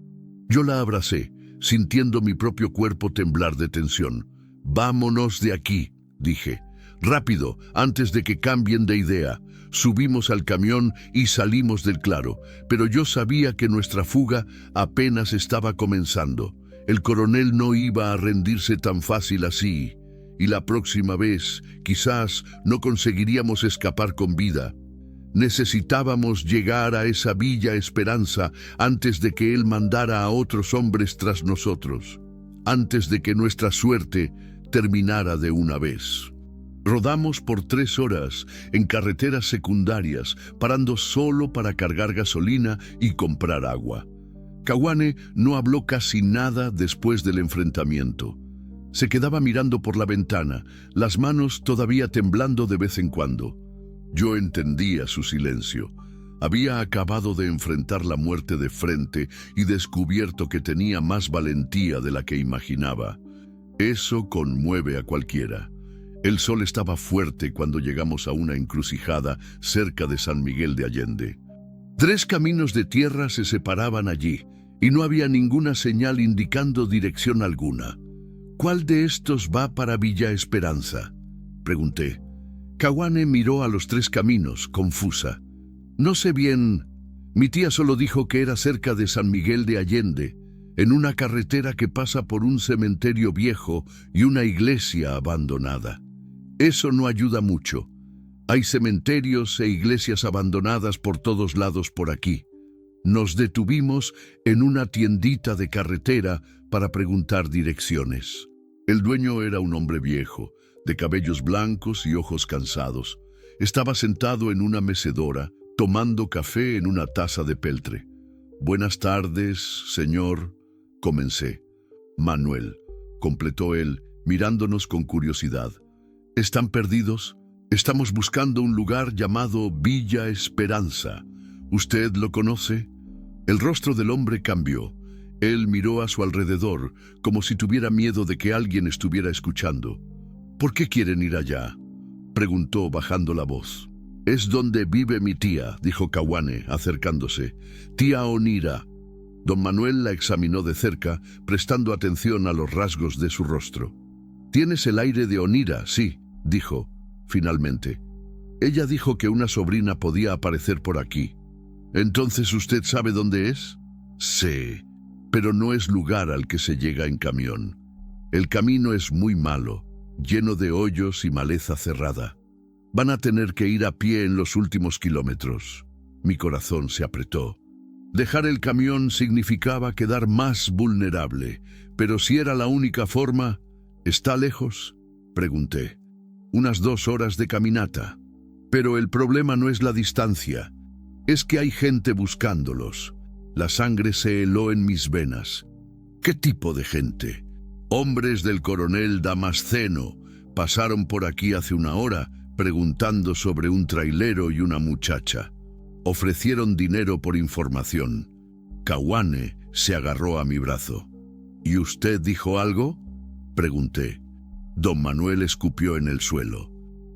A: Yo la abracé, sintiendo mi propio cuerpo temblar de tensión. «Vámonos de aquí», dije. «Rápido, antes de que cambien de idea». Subimos al camión y salimos del claro, pero yo sabía que nuestra fuga apenas estaba comenzando. El coronel no iba a rendirse tan fácil así, y la próxima vez quizás no conseguiríamos escapar con vida. Necesitábamos llegar a esa Villa Esperanza antes de que él mandara a otros hombres tras nosotros, antes de que nuestra suerte terminara de una vez. Rodamos por 3 horas en carreteras secundarias, parando solo para cargar gasolina y comprar agua. Caguane no habló casi nada después del enfrentamiento. Se quedaba mirando por la ventana, las manos todavía temblando de vez en cuando. Yo entendía su silencio. Había acabado de enfrentar la muerte de frente y descubierto que tenía más valentía de la que imaginaba. Eso conmueve a cualquiera. El sol estaba fuerte cuando llegamos a una encrucijada cerca de San Miguel de Allende. 3 caminos de tierra se separaban allí, y no había ninguna señal indicando dirección alguna. «¿Cuál de estos va para Villa Esperanza?», pregunté. Caguane miró a los 3 caminos, confusa. «No sé bien. Mi tía solo dijo que era cerca de San Miguel de Allende, en una carretera que pasa por un cementerio viejo y una iglesia abandonada. Eso no ayuda mucho. Hay cementerios e iglesias abandonadas por todos lados por aquí». Nos detuvimos en una tiendita de carretera para preguntar direcciones. El dueño era un hombre viejo, de cabellos blancos y ojos cansados. Estaba sentado en una mecedora, tomando café en una taza de peltre. «Buenas tardes, señor», comencé. «Manuel», completó él, mirándonos con curiosidad. «¿Están perdidos? Estamos buscando un lugar llamado Villa Esperanza. ¿Usted lo conoce?». El rostro del hombre cambió. Él miró a su alrededor, como si tuviera miedo de que alguien estuviera escuchando. «¿Por qué quieren ir allá?», preguntó bajando la voz. «Es donde vive mi tía», dijo Caguane, acercándose. «Tía Onira». Don Manuel la examinó de cerca, prestando atención a los rasgos de su rostro. «Tienes el aire de Onira, sí», dijo, finalmente. «Ella dijo que una sobrina podía aparecer por aquí». «¿Entonces usted sabe dónde es?». «Sí, pero no es lugar al que se llega en camión. El camino es muy malo, lleno de hoyos y maleza cerrada. Van a tener que ir a pie en los últimos kilómetros». Mi corazón se apretó. Dejar el camión significaba quedar más vulnerable, pero si era la única forma... «¿Está lejos?», pregunté. «Unas 2 horas de caminata. Pero el problema no es la distancia. Es que hay gente buscándolos». La sangre se heló en mis venas. «¿Qué tipo de gente?». «Hombres del coronel Damasceno. Pasaron por aquí hace 1 hora, preguntando sobre un trailero y una muchacha». Ofrecieron dinero por información. Kawane se agarró a mi brazo. ¿Y usted dijo algo?, pregunté. Don Manuel escupió en el suelo.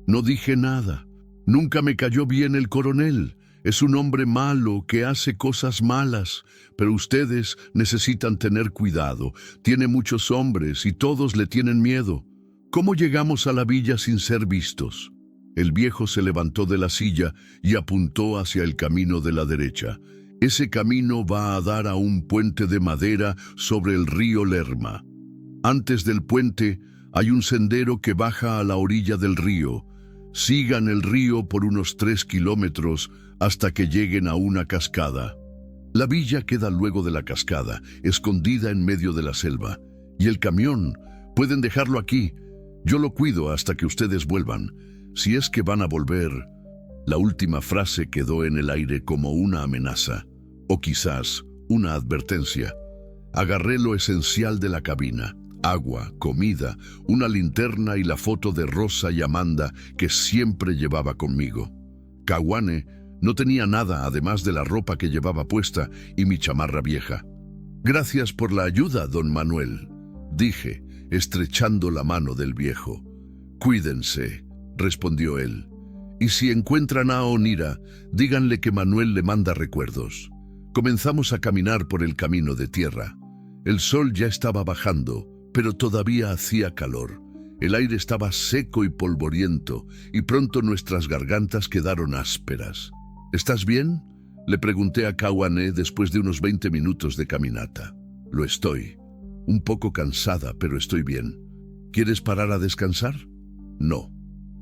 A: No dije nada. Nunca me cayó bien el coronel. Es un hombre malo que hace cosas malas, pero ustedes necesitan tener cuidado. Tiene muchos hombres y todos le tienen miedo. ¿Cómo llegamos a la villa sin ser vistos? El viejo se levantó de la silla y apuntó hacia el camino de la derecha. Ese camino va a dar a un puente de madera sobre el río Lerma. Antes del puente hay un sendero que baja a la orilla del río. Sigan el río por unos 3 kilómetros hasta que lleguen a una cascada. La villa queda luego de la cascada, escondida en medio de la selva. Y el camión, pueden dejarlo aquí. Yo lo cuido hasta que ustedes vuelvan. Si es que van a volver. La última frase quedó en el aire como una amenaza, o quizás una advertencia. Agarré lo esencial de la cabina: agua, comida, una linterna y la foto de Rosa y Amanda que siempre llevaba conmigo. Kawane no tenía nada además de la ropa que llevaba puesta y mi chamarra vieja. Gracias por la ayuda, don Manuel, dije, estrechando la mano del viejo. Cuídense, respondió él. Y si encuentran a Onira, díganle que Manuel le manda recuerdos. Comenzamos a caminar por el camino de tierra. El sol ya estaba bajando, pero todavía hacía calor. El aire estaba seco y polvoriento, y pronto nuestras gargantas quedaron ásperas. ¿Estás bien?, le pregunté a Kawane después de unos 20 minutos de caminata. Lo estoy. Un poco cansada, pero estoy bien. ¿Quieres parar a descansar? No.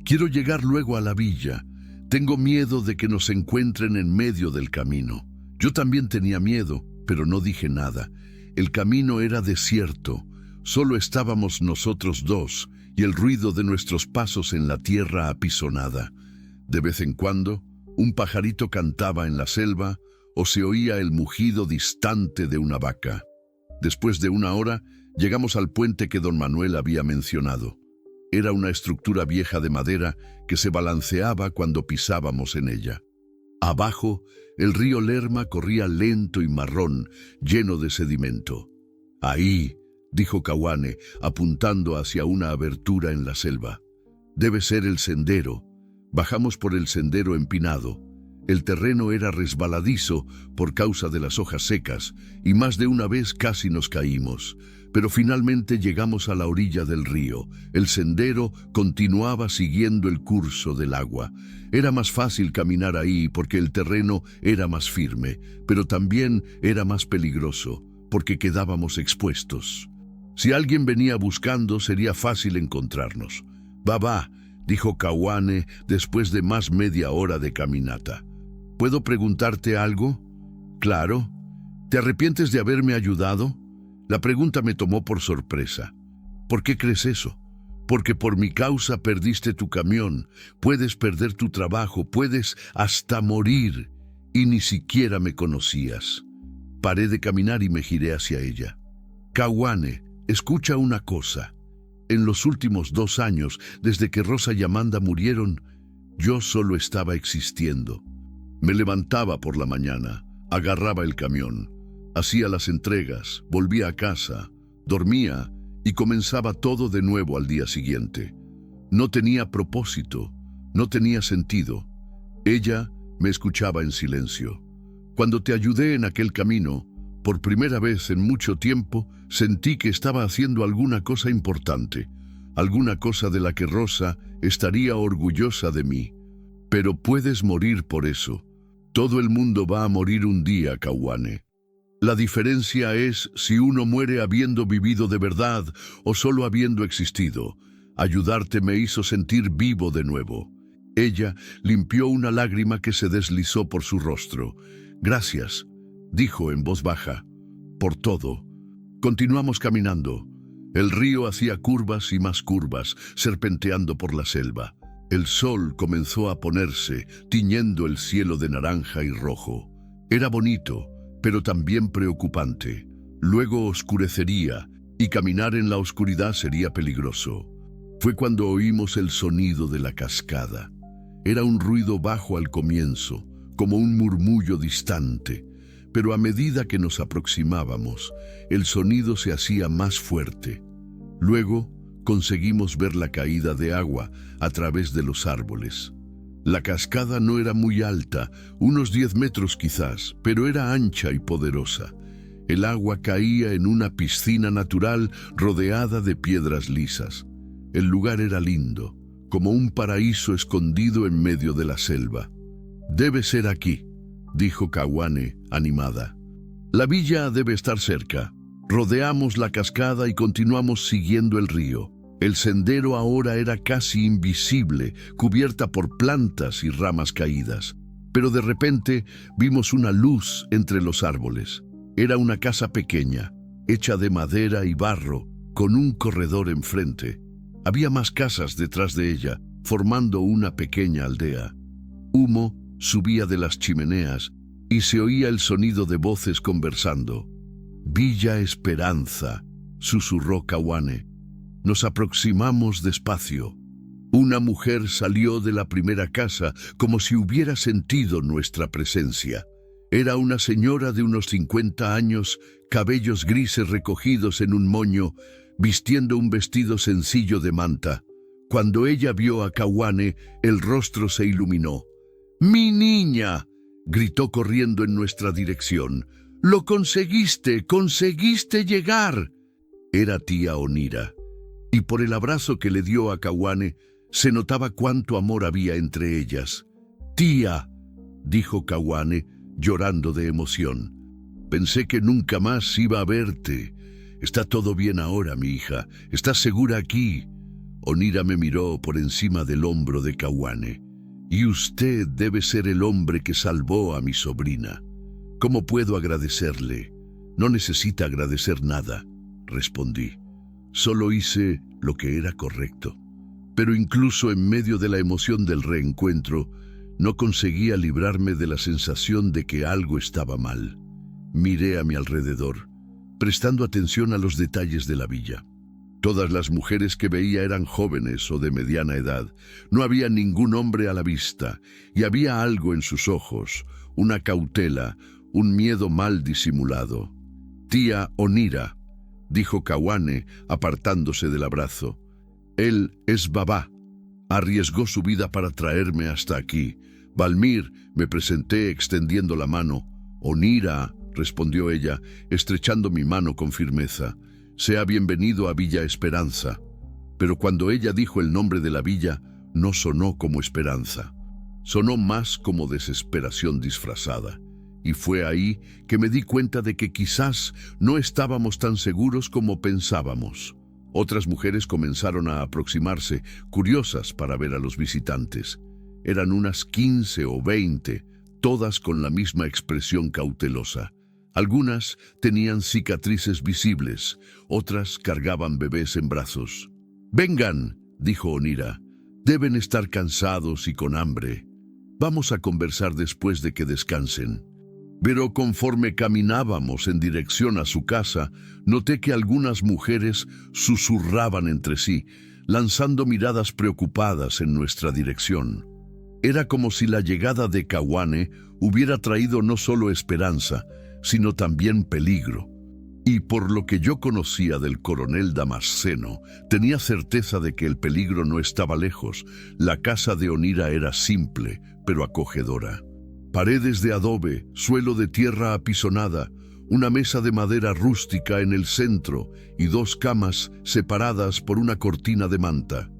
A: Quiero llegar luego a la villa. Tengo miedo de que nos encuentren en medio del camino. Yo también tenía miedo, pero no dije nada. El camino era desierto. Solo estábamos nosotros dos y el ruido de nuestros pasos en la tierra apisonada. De vez en cuando, un pajarito cantaba en la selva o se oía el mugido distante de una vaca. Después de una hora, llegamos al puente que don Manuel había mencionado. Era una estructura vieja de madera que se balanceaba cuando pisábamos en ella. Abajo, el río Lerma corría lento y marrón, lleno de sedimento. Ahí, dijo Kawane, apuntando hacia una abertura en la selva. Debe ser el sendero. Bajamos por el sendero empinado. El terreno era resbaladizo por causa de las hojas secas y más de una vez casi nos caímos. Pero finalmente llegamos a la orilla del río. El sendero continuaba siguiendo el curso del agua. Era más fácil caminar ahí porque el terreno era más firme, pero también era más peligroso porque quedábamos expuestos. Si alguien venía buscando, sería fácil encontrarnos. Va, dijo Kawane después de más media hora de caminata. ¿Puedo preguntarte algo? Claro. ¿Te arrepientes de haberme ayudado? La pregunta me tomó por sorpresa. ¿Por qué crees eso? Porque por mi causa perdiste tu camión, puedes perder tu trabajo, puedes hasta morir, y ni siquiera me conocías. Paré de caminar y me giré hacia ella. Kawane, escucha una cosa. En los últimos 2 años, desde que Rosa y Amanda murieron, yo solo estaba existiendo. Me levantaba por la mañana, agarraba el camión, hacía las entregas, volvía a casa, dormía y comenzaba todo de nuevo al día siguiente. No tenía propósito, no tenía sentido. Ella me escuchaba en silencio. Cuando te ayudé en aquel camino, por primera vez en mucho tiempo, sentí que estaba haciendo alguna cosa importante, alguna cosa de la que Rosa estaría orgullosa de mí. Pero puedes morir por eso. Todo el mundo va a morir un día, Kawane. La diferencia es si uno muere habiendo vivido de verdad o solo habiendo existido. Ayudarte me hizo sentir vivo de nuevo. Ella limpió una lágrima que se deslizó por su rostro. Gracias, dijo en voz baja, por todo. Continuamos caminando. El río hacía curvas y más curvas, serpenteando por la selva. El sol comenzó a ponerse, tiñendo el cielo de naranja y rojo. Era bonito, pero también preocupante. Luego oscurecería, y caminar en la oscuridad sería peligroso. Fue cuando oímos el sonido de la cascada. Era un ruido bajo al comienzo, como un murmullo distante, pero a medida que nos aproximábamos, el sonido se hacía más fuerte. Luego conseguimos ver la caída de agua a través de los árboles. La cascada no era muy alta, unos 10 metros quizás, pero era ancha y poderosa. El agua caía en una piscina natural rodeada de piedras lisas. El lugar era lindo, como un paraíso escondido en medio de la selva. «Debe ser aquí», dijo Kawane, animada. «La villa debe estar cerca». Rodeamos la cascada y continuamos siguiendo el río. El sendero ahora era casi invisible, cubierta por plantas y ramas caídas. Pero de repente vimos una luz entre los árboles. Era una casa pequeña, hecha de madera y barro, con un corredor enfrente. Había más casas detrás de ella, formando una pequeña aldea. Humo subía de las chimeneas y se oía el sonido de voces conversando. «Villa Esperanza», susurró Kawane. Nos aproximamos despacio. Una mujer salió de la primera casa como si hubiera sentido nuestra presencia. Era una señora de unos 50 años, cabellos grises recogidos en un moño, vistiendo un vestido sencillo de manta. Cuando ella vio a Kawane, el rostro se iluminó. «¡Mi niña!», gritó corriendo en nuestra dirección. «¡Lo conseguiste! ¡Conseguiste llegar!». Era tía Onira, y por el abrazo que le dio a Kawane, se notaba cuánto amor había entre ellas. «Tía», dijo Kawane, llorando de emoción. «Pensé que nunca más iba a verte. Está todo bien ahora, mi hija. ¿Estás segura aquí?». Onira me miró por encima del hombro de Kawane. «Y usted debe ser el hombre que salvó a mi sobrina». «¿Cómo puedo agradecerle?». «No necesita agradecer nada», respondí. «Solo hice lo que era correcto». Pero incluso en medio de la emoción del reencuentro, no conseguía librarme de la sensación de que algo estaba mal. Miré a mi alrededor, prestando atención a los detalles de la villa. Todas las mujeres que veía eran jóvenes o de mediana edad. No había ningún hombre a la vista, y había algo en sus ojos, una cautela, un miedo mal disimulado. «Tía Onira», dijo Kawane, apartándose del abrazo. «Él es Baba. Arriesgó su vida para traerme hasta aquí. Valmir», me presenté extendiendo la mano. «Onira», respondió ella, estrechando mi mano con firmeza. «Sea bienvenido a Villa Esperanza». Pero cuando ella dijo el nombre de la villa, no sonó como esperanza. Sonó más como desesperación disfrazada. Y fue ahí que me di cuenta de que quizás no estábamos tan seguros como pensábamos. Otras mujeres comenzaron a aproximarse, curiosas para ver a los visitantes. Eran unas 15 o 20, todas con la misma expresión cautelosa. Algunas tenían cicatrices visibles, otras cargaban bebés en brazos. «Vengan», dijo Onira. «Deben estar cansados y con hambre. Vamos a conversar después de que descansen». Pero conforme caminábamos en dirección a su casa, noté que algunas mujeres susurraban entre sí, lanzando miradas preocupadas en nuestra dirección. Era como si la llegada de Kawane hubiera traído no solo esperanza, sino también peligro. Y por lo que yo conocía del coronel Damasceno, tenía certeza de que el peligro no estaba lejos. La casa de Onira era simple, pero acogedora. Paredes de adobe, suelo de tierra apisonada, una mesa de madera rústica en el centro y 2 camas separadas por una cortina de manta.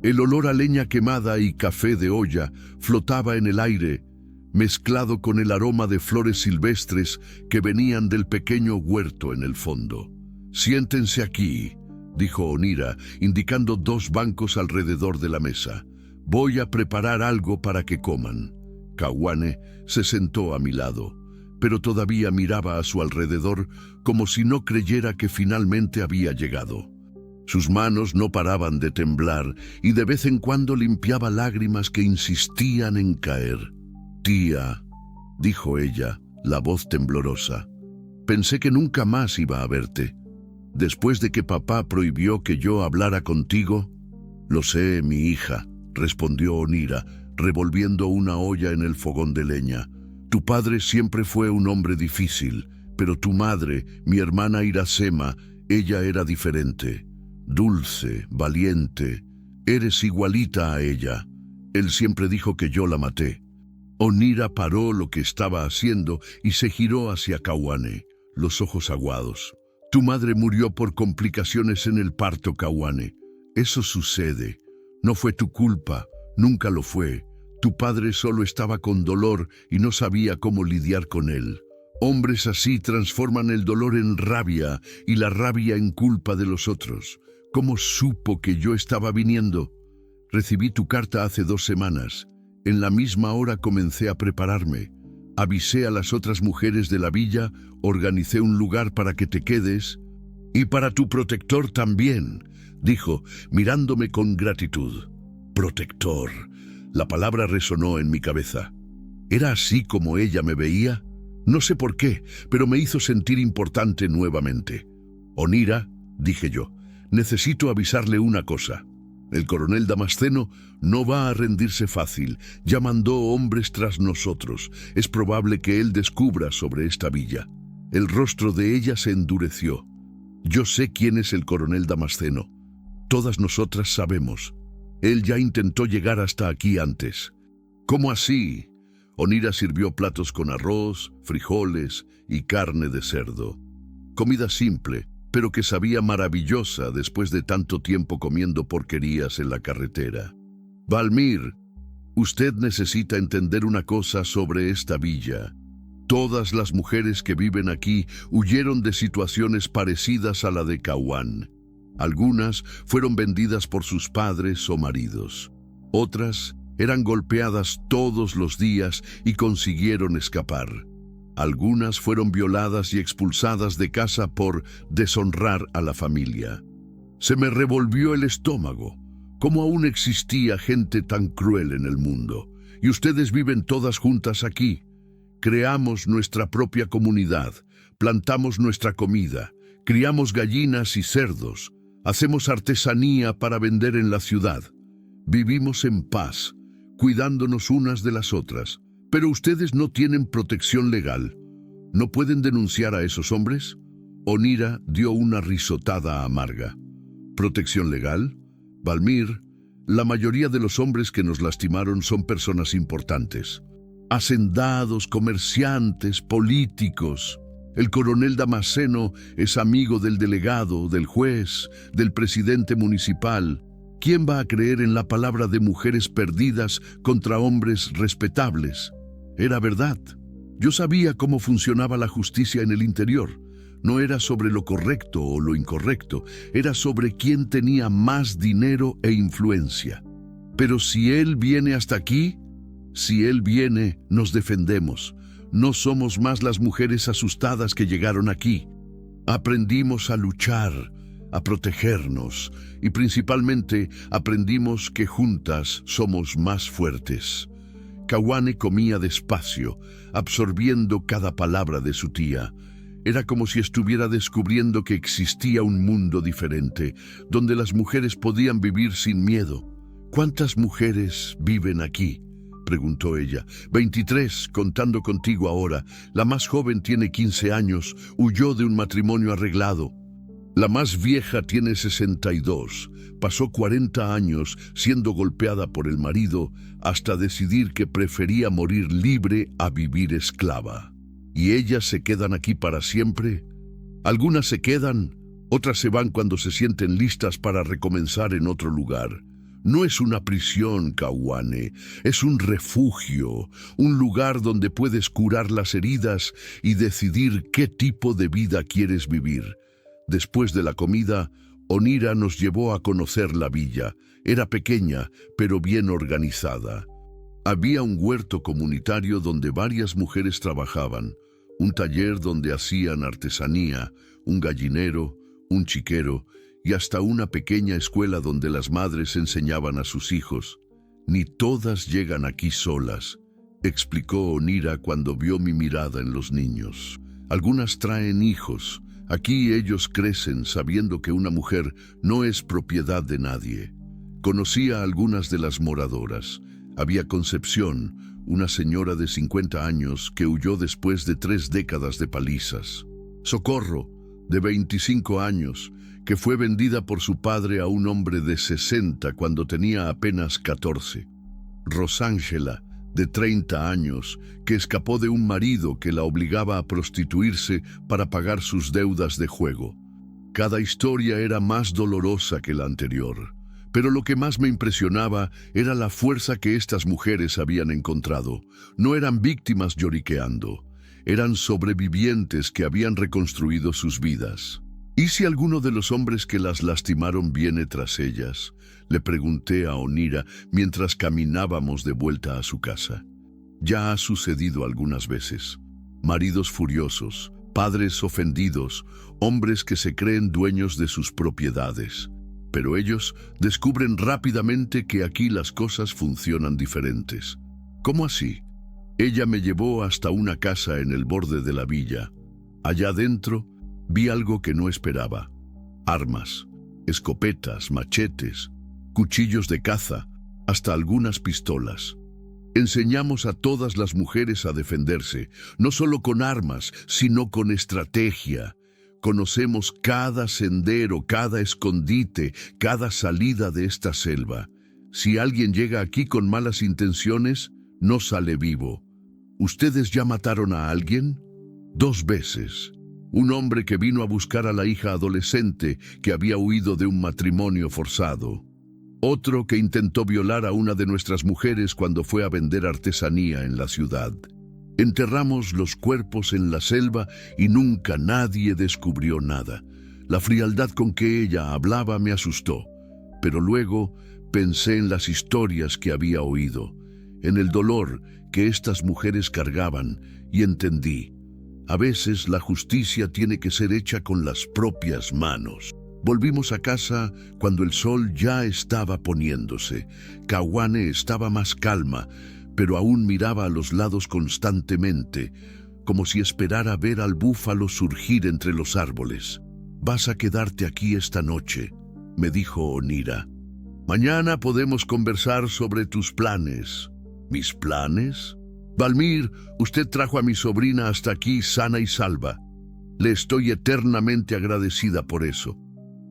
A: El olor a leña quemada y café de olla flotaba en el aire, mezclado con el aroma de flores silvestres que venían del pequeño huerto en el fondo. «Siéntense aquí», dijo Onira, indicando 2 bancos alrededor de la mesa. «Voy a preparar algo para que coman». Kawane se sentó a mi lado, pero todavía miraba a su alrededor como si no creyera que finalmente había llegado. Sus manos no paraban de temblar y de vez en cuando limpiaba lágrimas que insistían en caer. «Tía», dijo ella, la voz temblorosa, «pensé que nunca más iba a verte. Después de que papá prohibió que yo hablara contigo». «Lo sé, mi hija», respondió Onira, revolviendo una olla en el fogón de leña. Tu padre siempre fue un hombre difícil, pero tu madre, mi hermana Iracema, ella era diferente. Dulce, valiente. Eres igualita a ella. Él siempre dijo que yo la maté. Onira paró lo que estaba haciendo y se giró hacia Kawane, los ojos aguados. Tu madre murió por complicaciones en el parto, Kawane. Eso sucede. No fue tu culpa, nunca lo fue. Tu padre solo estaba con dolor y no sabía cómo lidiar con él. Hombres así transforman el dolor en rabia y la rabia en culpa de los otros. ¿Cómo supo que yo estaba viniendo? Recibí tu carta hace 2 semanas. En la misma hora comencé a prepararme. Avisé a las otras mujeres de la villa, organicé un lugar para que te quedes. Y para tu protector también, dijo, mirándome con gratitud. Protector. La palabra resonó en mi cabeza. ¿Era así como ella me veía? No sé por qué, pero me hizo sentir importante nuevamente. Onira, dije yo, necesito avisarle una cosa. El coronel Damasceno no va a rendirse fácil. Ya mandó hombres tras nosotros. Es probable que él descubra sobre esta villa. El rostro de ella se endureció. Yo sé quién es el coronel Damasceno. Todas nosotras sabemos. Él ya intentó llegar hasta aquí antes. ¿Cómo así? Onira sirvió platos con arroz, frijoles y carne de cerdo. Comida simple, pero que sabía maravillosa después de tanto tiempo comiendo porquerías en la carretera. Valmir, usted necesita entender una cosa sobre esta villa. Todas las mujeres que viven aquí huyeron de situaciones parecidas a la de Caguán. Algunas fueron vendidas por sus padres o maridos. Otras eran golpeadas todos los días y consiguieron escapar. Algunas fueron violadas y expulsadas de casa por deshonrar a la familia. Se me revolvió el estómago. ¿Cómo aún existía gente tan cruel en el mundo? Y ustedes viven todas juntas aquí. Creamos nuestra propia comunidad, plantamos nuestra comida, criamos gallinas y cerdos, hacemos artesanía para vender en la ciudad. Vivimos en paz, cuidándonos unas de las otras. Pero ustedes no tienen protección legal. ¿No pueden denunciar a esos hombres? Onira dio una risotada amarga. ¿Protección legal? Valmir, la mayoría de los hombres que nos lastimaron son personas importantes. Hacendados, comerciantes, políticos. El coronel Damasceno es amigo del delegado, del juez, del presidente municipal. ¿Quién va a creer en la palabra de mujeres perdidas contra hombres respetables? Era verdad. Yo sabía cómo funcionaba la justicia en el interior. No era sobre lo correcto o lo incorrecto, era sobre quién tenía más dinero e influencia. Pero si él viene hasta aquí, si él viene, nos defendemos. No somos más las mujeres asustadas que llegaron aquí. Aprendimos a luchar, a protegernos y principalmente aprendimos que juntas somos más fuertes. Kawane comía despacio, absorbiendo cada palabra de su tía. Era como si estuviera descubriendo que existía un mundo diferente, donde las mujeres podían vivir sin miedo. ¿Cuántas mujeres viven aquí?, preguntó ella. 23, contando contigo ahora. La más joven tiene 15 años, huyó de un matrimonio arreglado. La más vieja tiene 62, pasó 40 años siendo golpeada por el marido hasta decidir que prefería morir libre a vivir esclava. ¿Y ellas se quedan aquí para siempre? Algunas se quedan, otras se van cuando se sienten listas para recomenzar en otro lugar. No es una prisión, Kawane, es un refugio, un lugar donde puedes curar las heridas y decidir qué tipo de vida quieres vivir. Después de la comida, Onira nos llevó a conocer la villa. Era pequeña, pero bien organizada. Había un huerto comunitario donde varias mujeres trabajaban, un taller donde hacían artesanía, un gallinero, un chiquero y hasta una pequeña escuela donde las madres enseñaban a sus hijos. Ni todas llegan aquí solas, explicó Onira cuando vio mi mirada en los niños. Algunas traen hijos. Aquí ellos crecen sabiendo que una mujer no es propiedad de nadie. Conocí a algunas de las moradoras. Había Concepción, una señora de 50 años que huyó después de 3 décadas de palizas. Socorro, de 25 años, que fue vendida por su padre a un hombre de 60 cuando tenía apenas 14. Rosángela, de 30 años, que escapó de un marido que la obligaba a prostituirse para pagar sus deudas de juego. Cada historia era más dolorosa que la anterior, pero lo que más me impresionaba era la fuerza que estas mujeres habían encontrado. No eran víctimas lloriqueando, eran sobrevivientes que habían reconstruido sus vidas. ¿Y si alguno de los hombres que las lastimaron viene tras ellas?, le pregunté a Onira mientras caminábamos de vuelta a su casa. Ya ha sucedido algunas veces. Maridos furiosos, padres ofendidos, hombres que se creen dueños de sus propiedades. Pero ellos descubren rápidamente que aquí las cosas funcionan diferentes. ¿Cómo así? Ella me llevó hasta una casa en el borde de la villa. Allá adentro vi algo que no esperaba. Armas, escopetas, machetes, cuchillos de caza, hasta algunas pistolas. Enseñamos a todas las mujeres a defenderse, no solo con armas, sino con estrategia. Conocemos cada sendero, cada escondite, cada salida de esta selva. Si alguien llega aquí con malas intenciones, no sale vivo. ¿Ustedes ya mataron a alguien? 2 veces. Un hombre que vino a buscar a la hija adolescente que había huido de un matrimonio forzado. Otro que intentó violar a una de nuestras mujeres cuando fue a vender artesanía en la ciudad. Enterramos los cuerpos en la selva y nunca nadie descubrió nada. La frialdad con que ella hablaba me asustó, pero luego pensé en las historias que había oído, en el dolor que estas mujeres cargaban y entendí. A veces la justicia tiene que ser hecha con las propias manos. Volvimos a casa cuando el sol ya estaba poniéndose. Kawane estaba más calma, pero aún miraba a los lados constantemente, como si esperara ver al búfalo surgir entre los árboles. «Vas a quedarte aquí esta noche», me dijo Onira. «Mañana podemos conversar sobre tus planes». ¿Mis planes? Valmir, usted trajo a mi sobrina hasta aquí sana y salva. Le estoy eternamente agradecida por eso.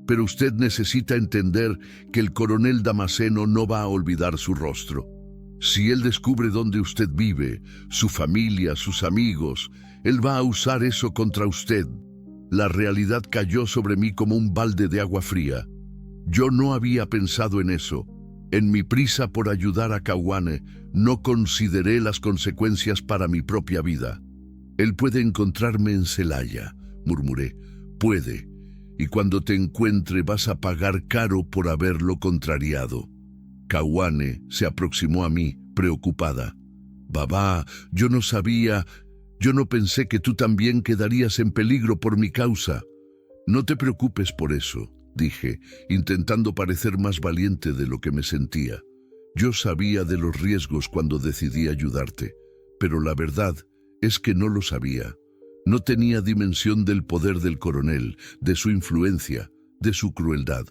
A: Pero usted necesita entender que el coronel Damasceno no va a olvidar su rostro. Si él descubre dónde usted vive, su familia, sus amigos, él va a usar eso contra usted. La realidad cayó sobre mí como un balde de agua fría. Yo no había pensado en eso. En mi prisa por ayudar a Kawane, no consideré las consecuencias para mi propia vida. Él puede encontrarme en Celaya, murmuré. Puede. Y cuando te encuentre vas a pagar caro por haberlo contrariado. Kawane se aproximó a mí, preocupada. Babá, yo no pensé que tú también quedarías en peligro por mi causa. No te preocupes por eso, dije, intentando parecer más valiente de lo que me sentía. Yo sabía de los riesgos cuando decidí ayudarte, pero la verdad es que no lo sabía. No tenía dimensión del poder del coronel, de su influencia, de su crueldad.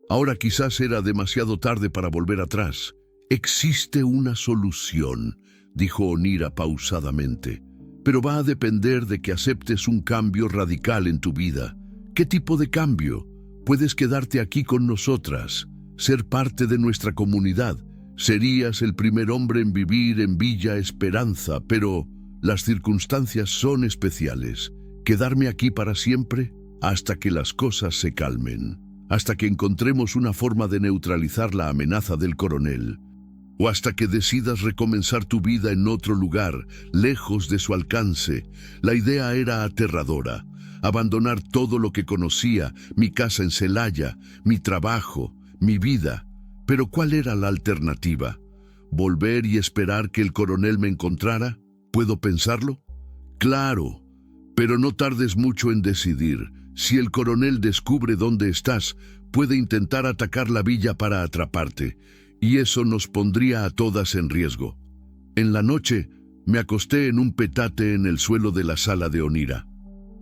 A: Ahora quizás era demasiado tarde para volver atrás. Existe una solución, dijo Onira pausadamente, pero va a depender de que aceptes un cambio radical en tu vida. ¿Qué tipo de cambio? Puedes quedarte aquí con nosotras, ser parte de nuestra comunidad. Serías el primer hombre en vivir en Villa Esperanza, pero las circunstancias son especiales. ¿Quedarme aquí para siempre? Hasta que las cosas se calmen. Hasta que encontremos una forma de neutralizar la amenaza del coronel. O hasta que decidas recomenzar tu vida en otro lugar, lejos de su alcance. La idea era aterradora. Abandonar todo lo que conocía, mi casa en Celaya, mi trabajo, mi vida. Pero ¿cuál era la alternativa? ¿Volver y esperar que el coronel me encontrara? ¿Puedo pensarlo? Claro, pero no tardes mucho en decidir. Si el coronel descubre dónde estás, puede intentar atacar la villa para atraparte, y eso nos pondría a todas en riesgo. En la noche, me acosté en un petate en el suelo de la sala de Onira.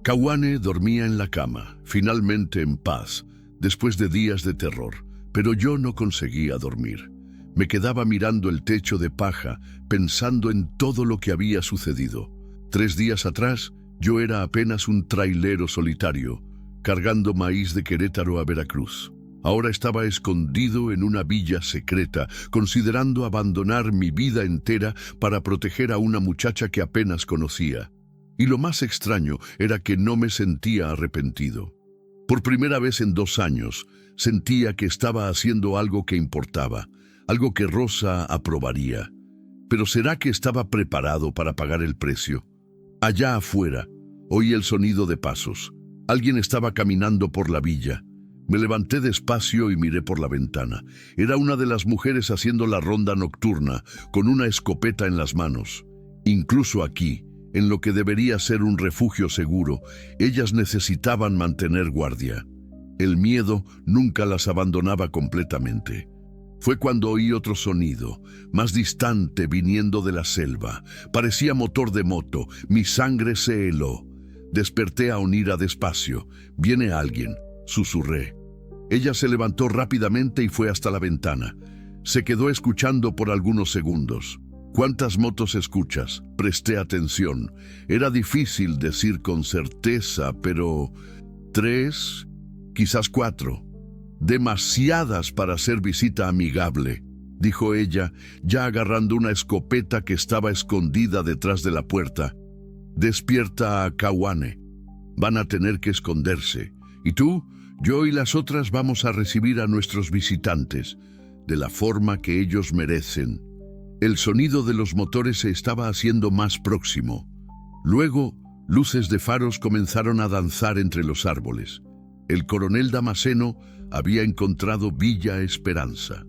A: Kawane dormía en la cama, finalmente en paz, después de días de terror, pero yo no conseguía dormir. Me quedaba mirando el techo de paja, pensando en todo lo que había sucedido. 3 días atrás, yo era apenas un trailero solitario, cargando maíz de Querétaro a Veracruz. Ahora estaba escondido en una villa secreta, considerando abandonar mi vida entera para proteger a una muchacha que apenas conocía. Y lo más extraño era que no me sentía arrepentido. Por primera vez en 2 años, sentía que estaba haciendo algo que importaba, algo que Rosa aprobaría. Pero ¿será que estaba preparado para pagar el precio? Allá afuera, oí el sonido de pasos. Alguien estaba caminando por la villa. Me levanté despacio y miré por la ventana. Era una de las mujeres haciendo la ronda nocturna, con una escopeta en las manos. Incluso aquí, en lo que debería ser un refugio seguro, ellas necesitaban mantener guardia. El miedo nunca las abandonaba completamente. Fue cuando oí otro sonido, más distante viniendo de la selva. Parecía motor de moto. Mi sangre se heló. Desperté a Onira despacio. «Viene alguien», susurré. Ella se levantó rápidamente y fue hasta la ventana. Se quedó escuchando por algunos segundos. «¿Cuántas motos escuchas?», presté atención. Era difícil decir con certeza, pero 3, quizás 4. «Demasiadas para ser visita amigable», dijo ella, ya agarrando una escopeta que estaba escondida detrás de la puerta. «Despierta a Kawane. Van a tener que esconderse. Y tú, yo y las otras vamos a recibir a nuestros visitantes, de la forma que ellos merecen». El sonido de los motores se estaba haciendo más próximo. Luego, luces de faros comenzaron a danzar entre los árboles. El coronel Damasceno había encontrado Villa Esperanza.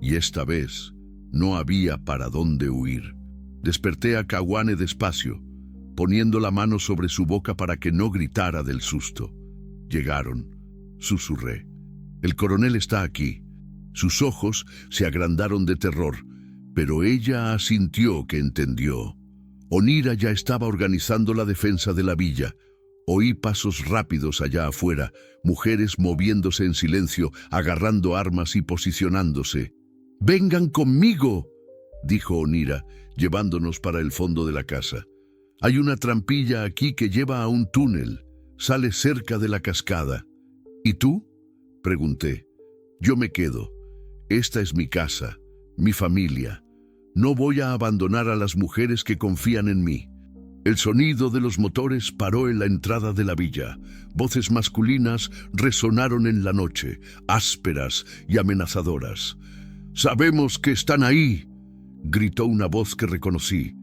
A: Y esta vez no había para dónde huir. Desperté a Kawane despacio, poniendo la mano sobre su boca para que no gritara del susto. «Llegaron», susurré. «El coronel está aquí». Sus ojos se agrandaron de terror, pero ella asintió que entendió. Onira ya estaba organizando la defensa de la villa. Oí pasos rápidos allá afuera, mujeres moviéndose en silencio, agarrando armas y posicionándose. «¡Vengan conmigo!», dijo Onira, llevándonos para el fondo de la casa. «Hay una trampilla aquí que lleva a un túnel. Sale cerca de la cascada». «¿Y tú?», pregunté. «Yo me quedo. Esta es mi casa, mi familia. No voy a abandonar a las mujeres que confían en mí». El sonido de los motores paró en la entrada de la villa. Voces masculinas resonaron en la noche, ásperas y amenazadoras. «¡Sabemos que están ahí!», gritó una voz que reconocí.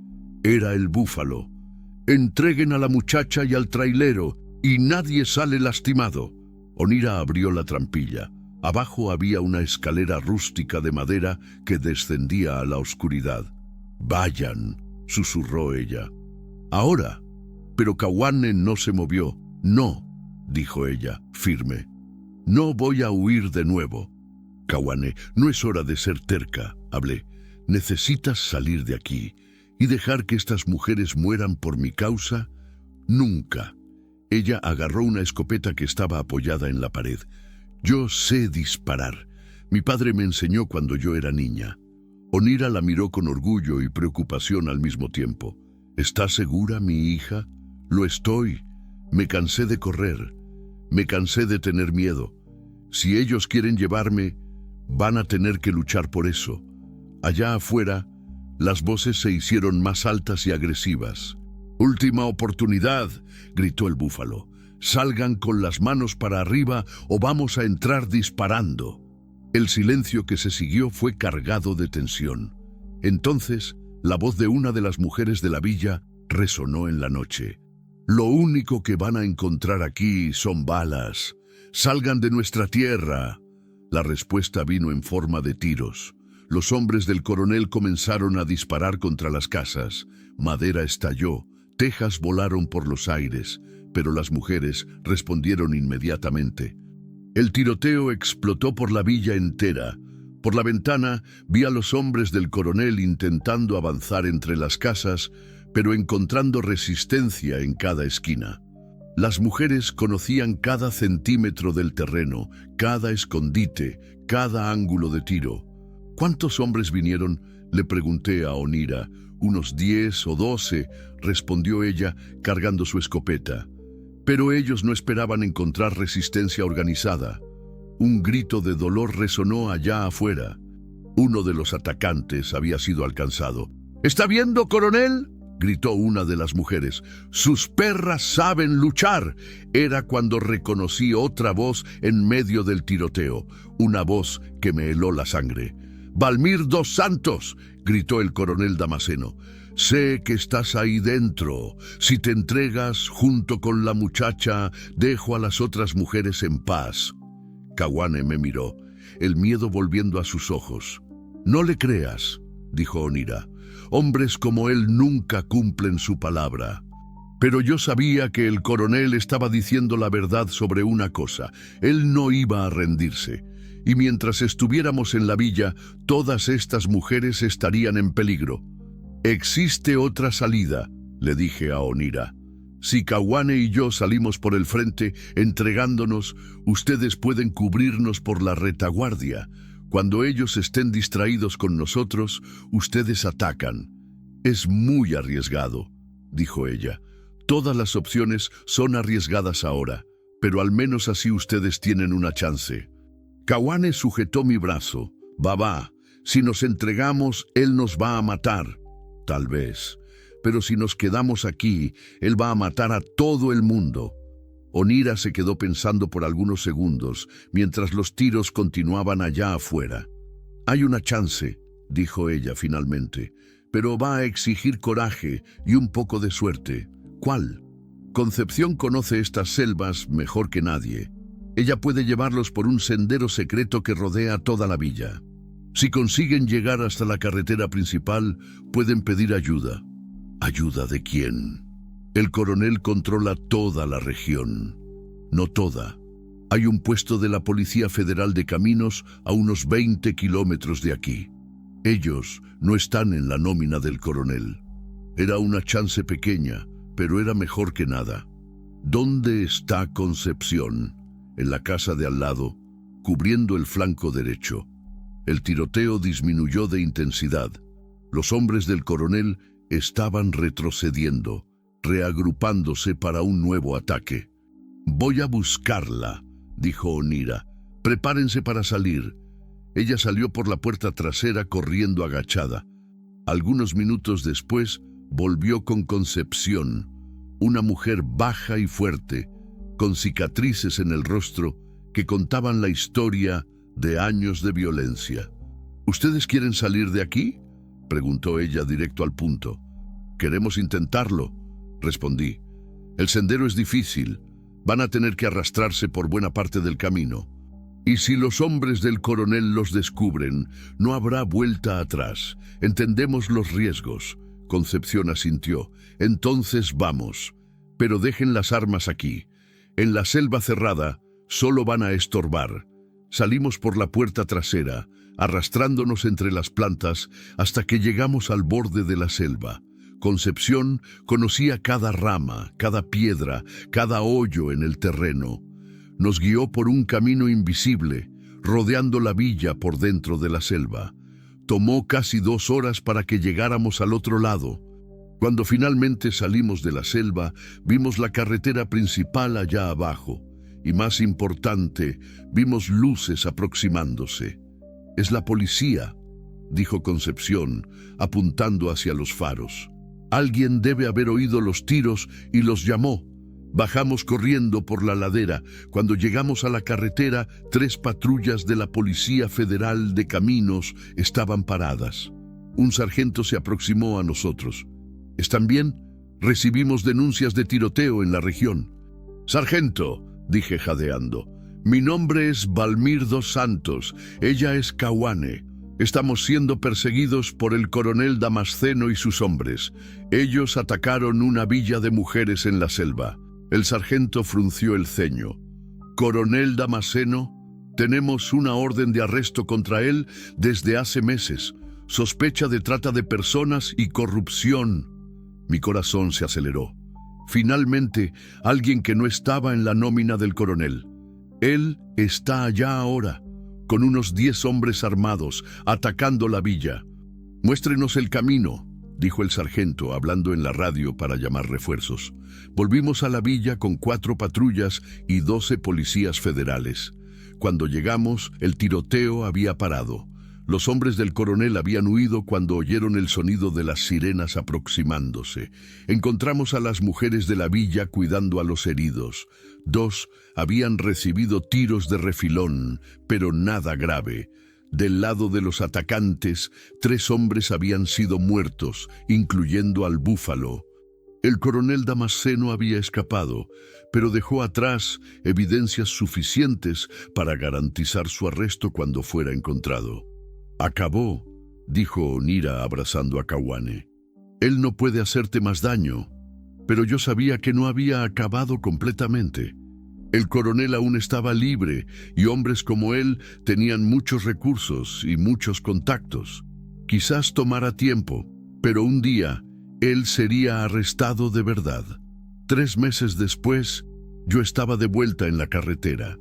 A: Era el búfalo. «Entreguen a la muchacha y al trailero, y nadie sale lastimado». Onira abrió la trampilla. Abajo había una escalera rústica de madera que descendía a la oscuridad. «Vayan», susurró ella. «Ahora». Pero Kawane no se movió. «No», dijo ella, firme. «No voy a huir de nuevo». «Kawane, no es hora de ser terca», hablé. «Necesitas salir de aquí y dejar que estas mujeres mueran por mi causa». «Nunca». Ella agarró una escopeta que estaba apoyada en la pared. «Yo sé disparar. Mi padre me enseñó cuando yo era niña». Onira la miró con orgullo y preocupación al mismo tiempo. «¿Estás segura, mi hija?». «Lo estoy. Me cansé de correr. Me cansé de tener miedo. Si ellos quieren llevarme, van a tener que luchar por eso». Allá afuera, las voces se hicieron más altas y agresivas. «Última oportunidad», gritó el búfalo. «Salgan con las manos para arriba o vamos a entrar disparando». El silencio que se siguió fue cargado de tensión. Entonces, la voz de una de las mujeres de la villa resonó en la noche. «Lo único que van a encontrar aquí son balas. ¡Salgan de nuestra tierra!». La respuesta vino en forma de tiros. Los hombres del coronel comenzaron a disparar contra las casas. Madera estalló, tejas volaron por los aires, pero las mujeres respondieron inmediatamente. El tiroteo explotó por la villa entera. Por la ventana vi a los hombres del coronel intentando avanzar entre las casas, pero encontrando resistencia en cada esquina. Las mujeres conocían cada centímetro del terreno, cada escondite, cada ángulo de tiro. ¿Cuántos hombres vinieron?, le pregunté a Onira. «Unos 10 o 12», respondió ella, cargando su escopeta. Pero ellos no esperaban encontrar resistencia organizada. Un grito de dolor resonó allá afuera. Uno de los atacantes había sido alcanzado. «¿Está viendo, coronel?», gritó una de las mujeres. «Sus perras saben luchar». Era cuando reconocí otra voz en medio del tiroteo, una voz que me heló la sangre. «Valmir dos Santos», gritó el coronel Damasceno. «Sé que estás ahí dentro. Si te entregas junto con la muchacha, dejo a las otras mujeres en paz». Caguane me miró, el miedo volviendo a sus ojos. «No le creas», dijo Onira. «Hombres como él nunca cumplen su palabra». Pero yo sabía que el coronel estaba diciendo la verdad sobre una cosa. Él no iba a rendirse. Y mientras estuviéramos en la villa, todas estas mujeres estarían en peligro. «Existe otra salida», le dije a Onira. «Si Caguane y yo salimos por el frente, entregándonos, ustedes pueden cubrirnos por la retaguardia. Cuando ellos estén distraídos con nosotros, ustedes atacan». «Es muy arriesgado», dijo ella. «Todas las opciones son arriesgadas ahora, pero al menos así ustedes tienen una chance». Caguane sujetó mi brazo. «Babá, si nos entregamos, él nos va a matar». «Tal vez, pero si nos quedamos aquí, él va a matar a todo el mundo». Onira se quedó pensando por algunos segundos, mientras los tiros continuaban allá afuera. «Hay una chance», dijo ella finalmente, «pero va a exigir coraje y un poco de suerte». «¿Cuál?» «Concepción conoce estas selvas mejor que nadie. Ella puede llevarlos por un sendero secreto que rodea toda la villa. Si consiguen llegar hasta la carretera principal, pueden pedir ayuda». «¿Ayuda de quién?» «El coronel controla toda la región». «No toda. Hay un puesto de la Policía Federal de Caminos a unos 20 kilómetros de aquí. Ellos no están en la nómina del coronel». Era una chance pequeña, pero era mejor que nada. «¿Dónde está Concepción?» «En la casa de al lado, cubriendo el flanco derecho». El tiroteo disminuyó de intensidad. Los hombres del coronel estaban retrocediendo, reagrupándose para un nuevo ataque. «Voy a buscarla», dijo Onira. «Prepárense para salir». Ella salió por la puerta trasera corriendo agachada. Algunos minutos después, volvió con Concepción, una mujer baja y fuerte, con cicatrices en el rostro que contaban la historia de años de violencia. «¿Ustedes quieren salir de aquí?», preguntó ella directo al punto. «Queremos intentarlo», respondí. «El sendero es difícil. Van a tener que arrastrarse por buena parte del camino. Y si los hombres del coronel los descubren, no habrá vuelta atrás. Entendemos los riesgos». Concepción asintió. «Entonces vamos. Pero dejen las armas aquí. En la selva cerrada solo van a estorbar». Salimos por la puerta trasera, arrastrándonos entre las plantas hasta que llegamos al borde de la selva. Concepción conocía cada rama, cada piedra, cada hoyo en el terreno. Nos guió por un camino invisible, rodeando la villa por dentro de la selva. Tomó casi 2 horas para que llegáramos al otro lado. Cuando finalmente salimos de la selva, vimos la carretera principal allá abajo. Y más importante, vimos luces aproximándose. «Es la policía», dijo Concepción, apuntando hacia los faros. «Alguien debe haber oído los tiros y los llamó». Bajamos corriendo por la ladera. Cuando llegamos a la carretera, 3 patrullas de la Policía Federal de Caminos estaban paradas. Un sargento se aproximó a nosotros. «¿Están bien? Recibimos denuncias de tiroteo en la región». «Sargento», dije jadeando, «mi nombre es Valmir dos Santos, ella es Caguane. Estamos siendo perseguidos por el coronel Damasceno y sus hombres. Ellos atacaron una villa de mujeres en la selva». El sargento frunció el ceño. «¿Coronel Damasceno? Tenemos una orden de arresto contra él desde hace meses. Sospecha de trata de personas y corrupción». Mi corazón se aceleró. Finalmente, alguien que no estaba en la nómina del coronel. «Él está allá ahora. con unos 10 hombres armados, atacando la villa. «Muéstrenos el camino», dijo el sargento, hablando en la radio para llamar refuerzos. Volvimos a la villa con 4 patrullas y 12 policías federales. Cuando llegamos, el tiroteo había parado. Los hombres del coronel habían huido cuando oyeron el sonido de las sirenas aproximándose. Encontramos a las mujeres de la villa cuidando a los heridos. 2 habían recibido tiros de refilón, pero nada grave. Del lado de los atacantes, 3 hombres habían sido muertos, incluyendo al búfalo. El coronel Damasceno había escapado, pero dejó atrás evidencias suficientes para garantizar su arresto cuando fuera encontrado. «Acabó», dijo Onira abrazando a Caguane. «Él no puede hacerte más daño». Pero yo sabía que no había acabado completamente. El coronel aún estaba libre y hombres como él tenían muchos recursos y muchos contactos. Quizás tomara tiempo, pero un día él sería arrestado de verdad. 3 meses después, yo estaba de vuelta en la carretera,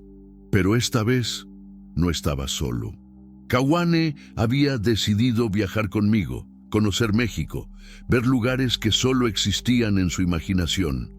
A: pero esta vez no estaba solo. Caguane había decidido viajar conmigo, conocer México, ver lugares que solo existían en su imaginación.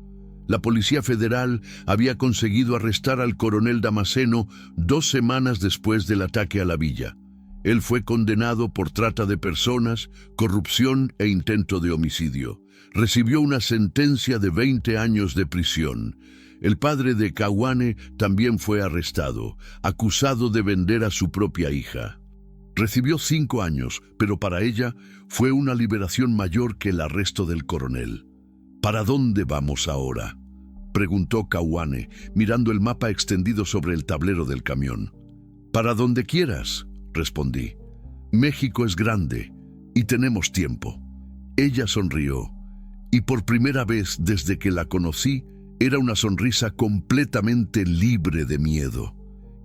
A: La Policía Federal había conseguido arrestar al coronel Damasceno 2 semanas después del ataque a la villa. Él fue condenado por trata de personas, corrupción e intento de homicidio. Recibió una sentencia de 20 años de prisión. El padre de Caguane también fue arrestado, acusado de vender a su propia hija. Recibió 5 años, pero para ella fue una liberación mayor que el arresto del coronel. «¿Para dónde vamos ahora?», preguntó Caguane, mirando el mapa extendido sobre el tablero del camión. «Para donde quieras», respondí. «México es grande y tenemos tiempo». Ella sonrió, y por primera vez desde que la conocí, era una sonrisa completamente libre de miedo.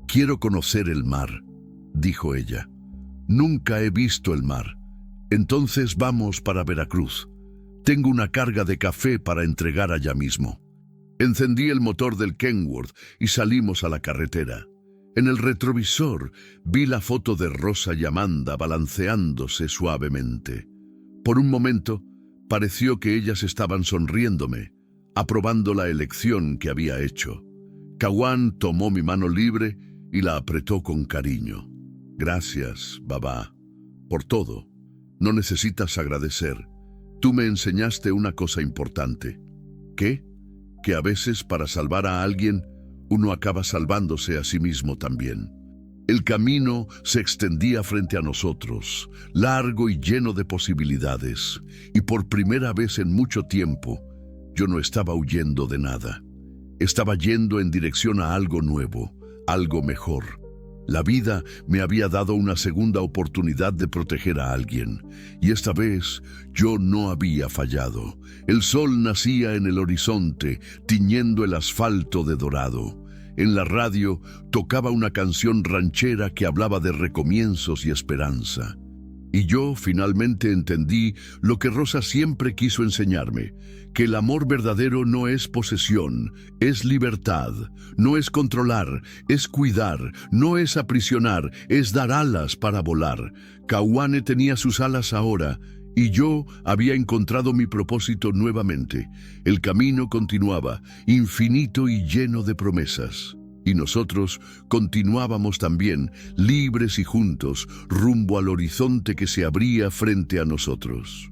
A: «Quiero conocer el mar», dijo ella. «Nunca he visto el mar. Entonces vamos para Veracruz. Tengo una carga de café para entregar allá mismo». Encendí el motor del Kenworth y salimos a la carretera. En el retrovisor vi la foto de Rosa y Amanda balanceándose suavemente. Por un momento pareció que ellas estaban sonriéndome, aprobando la elección que había hecho. Caguán tomó mi mano libre y la apretó con cariño. «Gracias, babá, por todo. No necesitas agradecer. Tú me enseñaste una cosa importante». «¿Qué?». «Que a veces para salvar a alguien, uno acaba salvándose a sí mismo también». El camino se extendía frente a nosotros, largo y lleno de posibilidades, y por primera vez en mucho tiempo, yo no estaba huyendo de nada. Estaba yendo en dirección a algo nuevo, algo mejor. La vida me había dado una segunda oportunidad de proteger a alguien, y esta vez yo no había fallado. El sol nacía en el horizonte, tiñendo el asfalto de dorado. En la radio tocaba una canción ranchera que hablaba de recomienzos y esperanza. Y yo finalmente entendí lo que Rosa siempre quiso enseñarme, que el amor verdadero no es posesión, es libertad, no es controlar, es cuidar, no es aprisionar, es dar alas para volar. Caguane tenía sus alas ahora, y yo había encontrado mi propósito nuevamente. El camino continuaba, infinito y lleno de promesas. Y nosotros continuábamos también, libres y juntos, rumbo al horizonte que se abría frente a nosotros.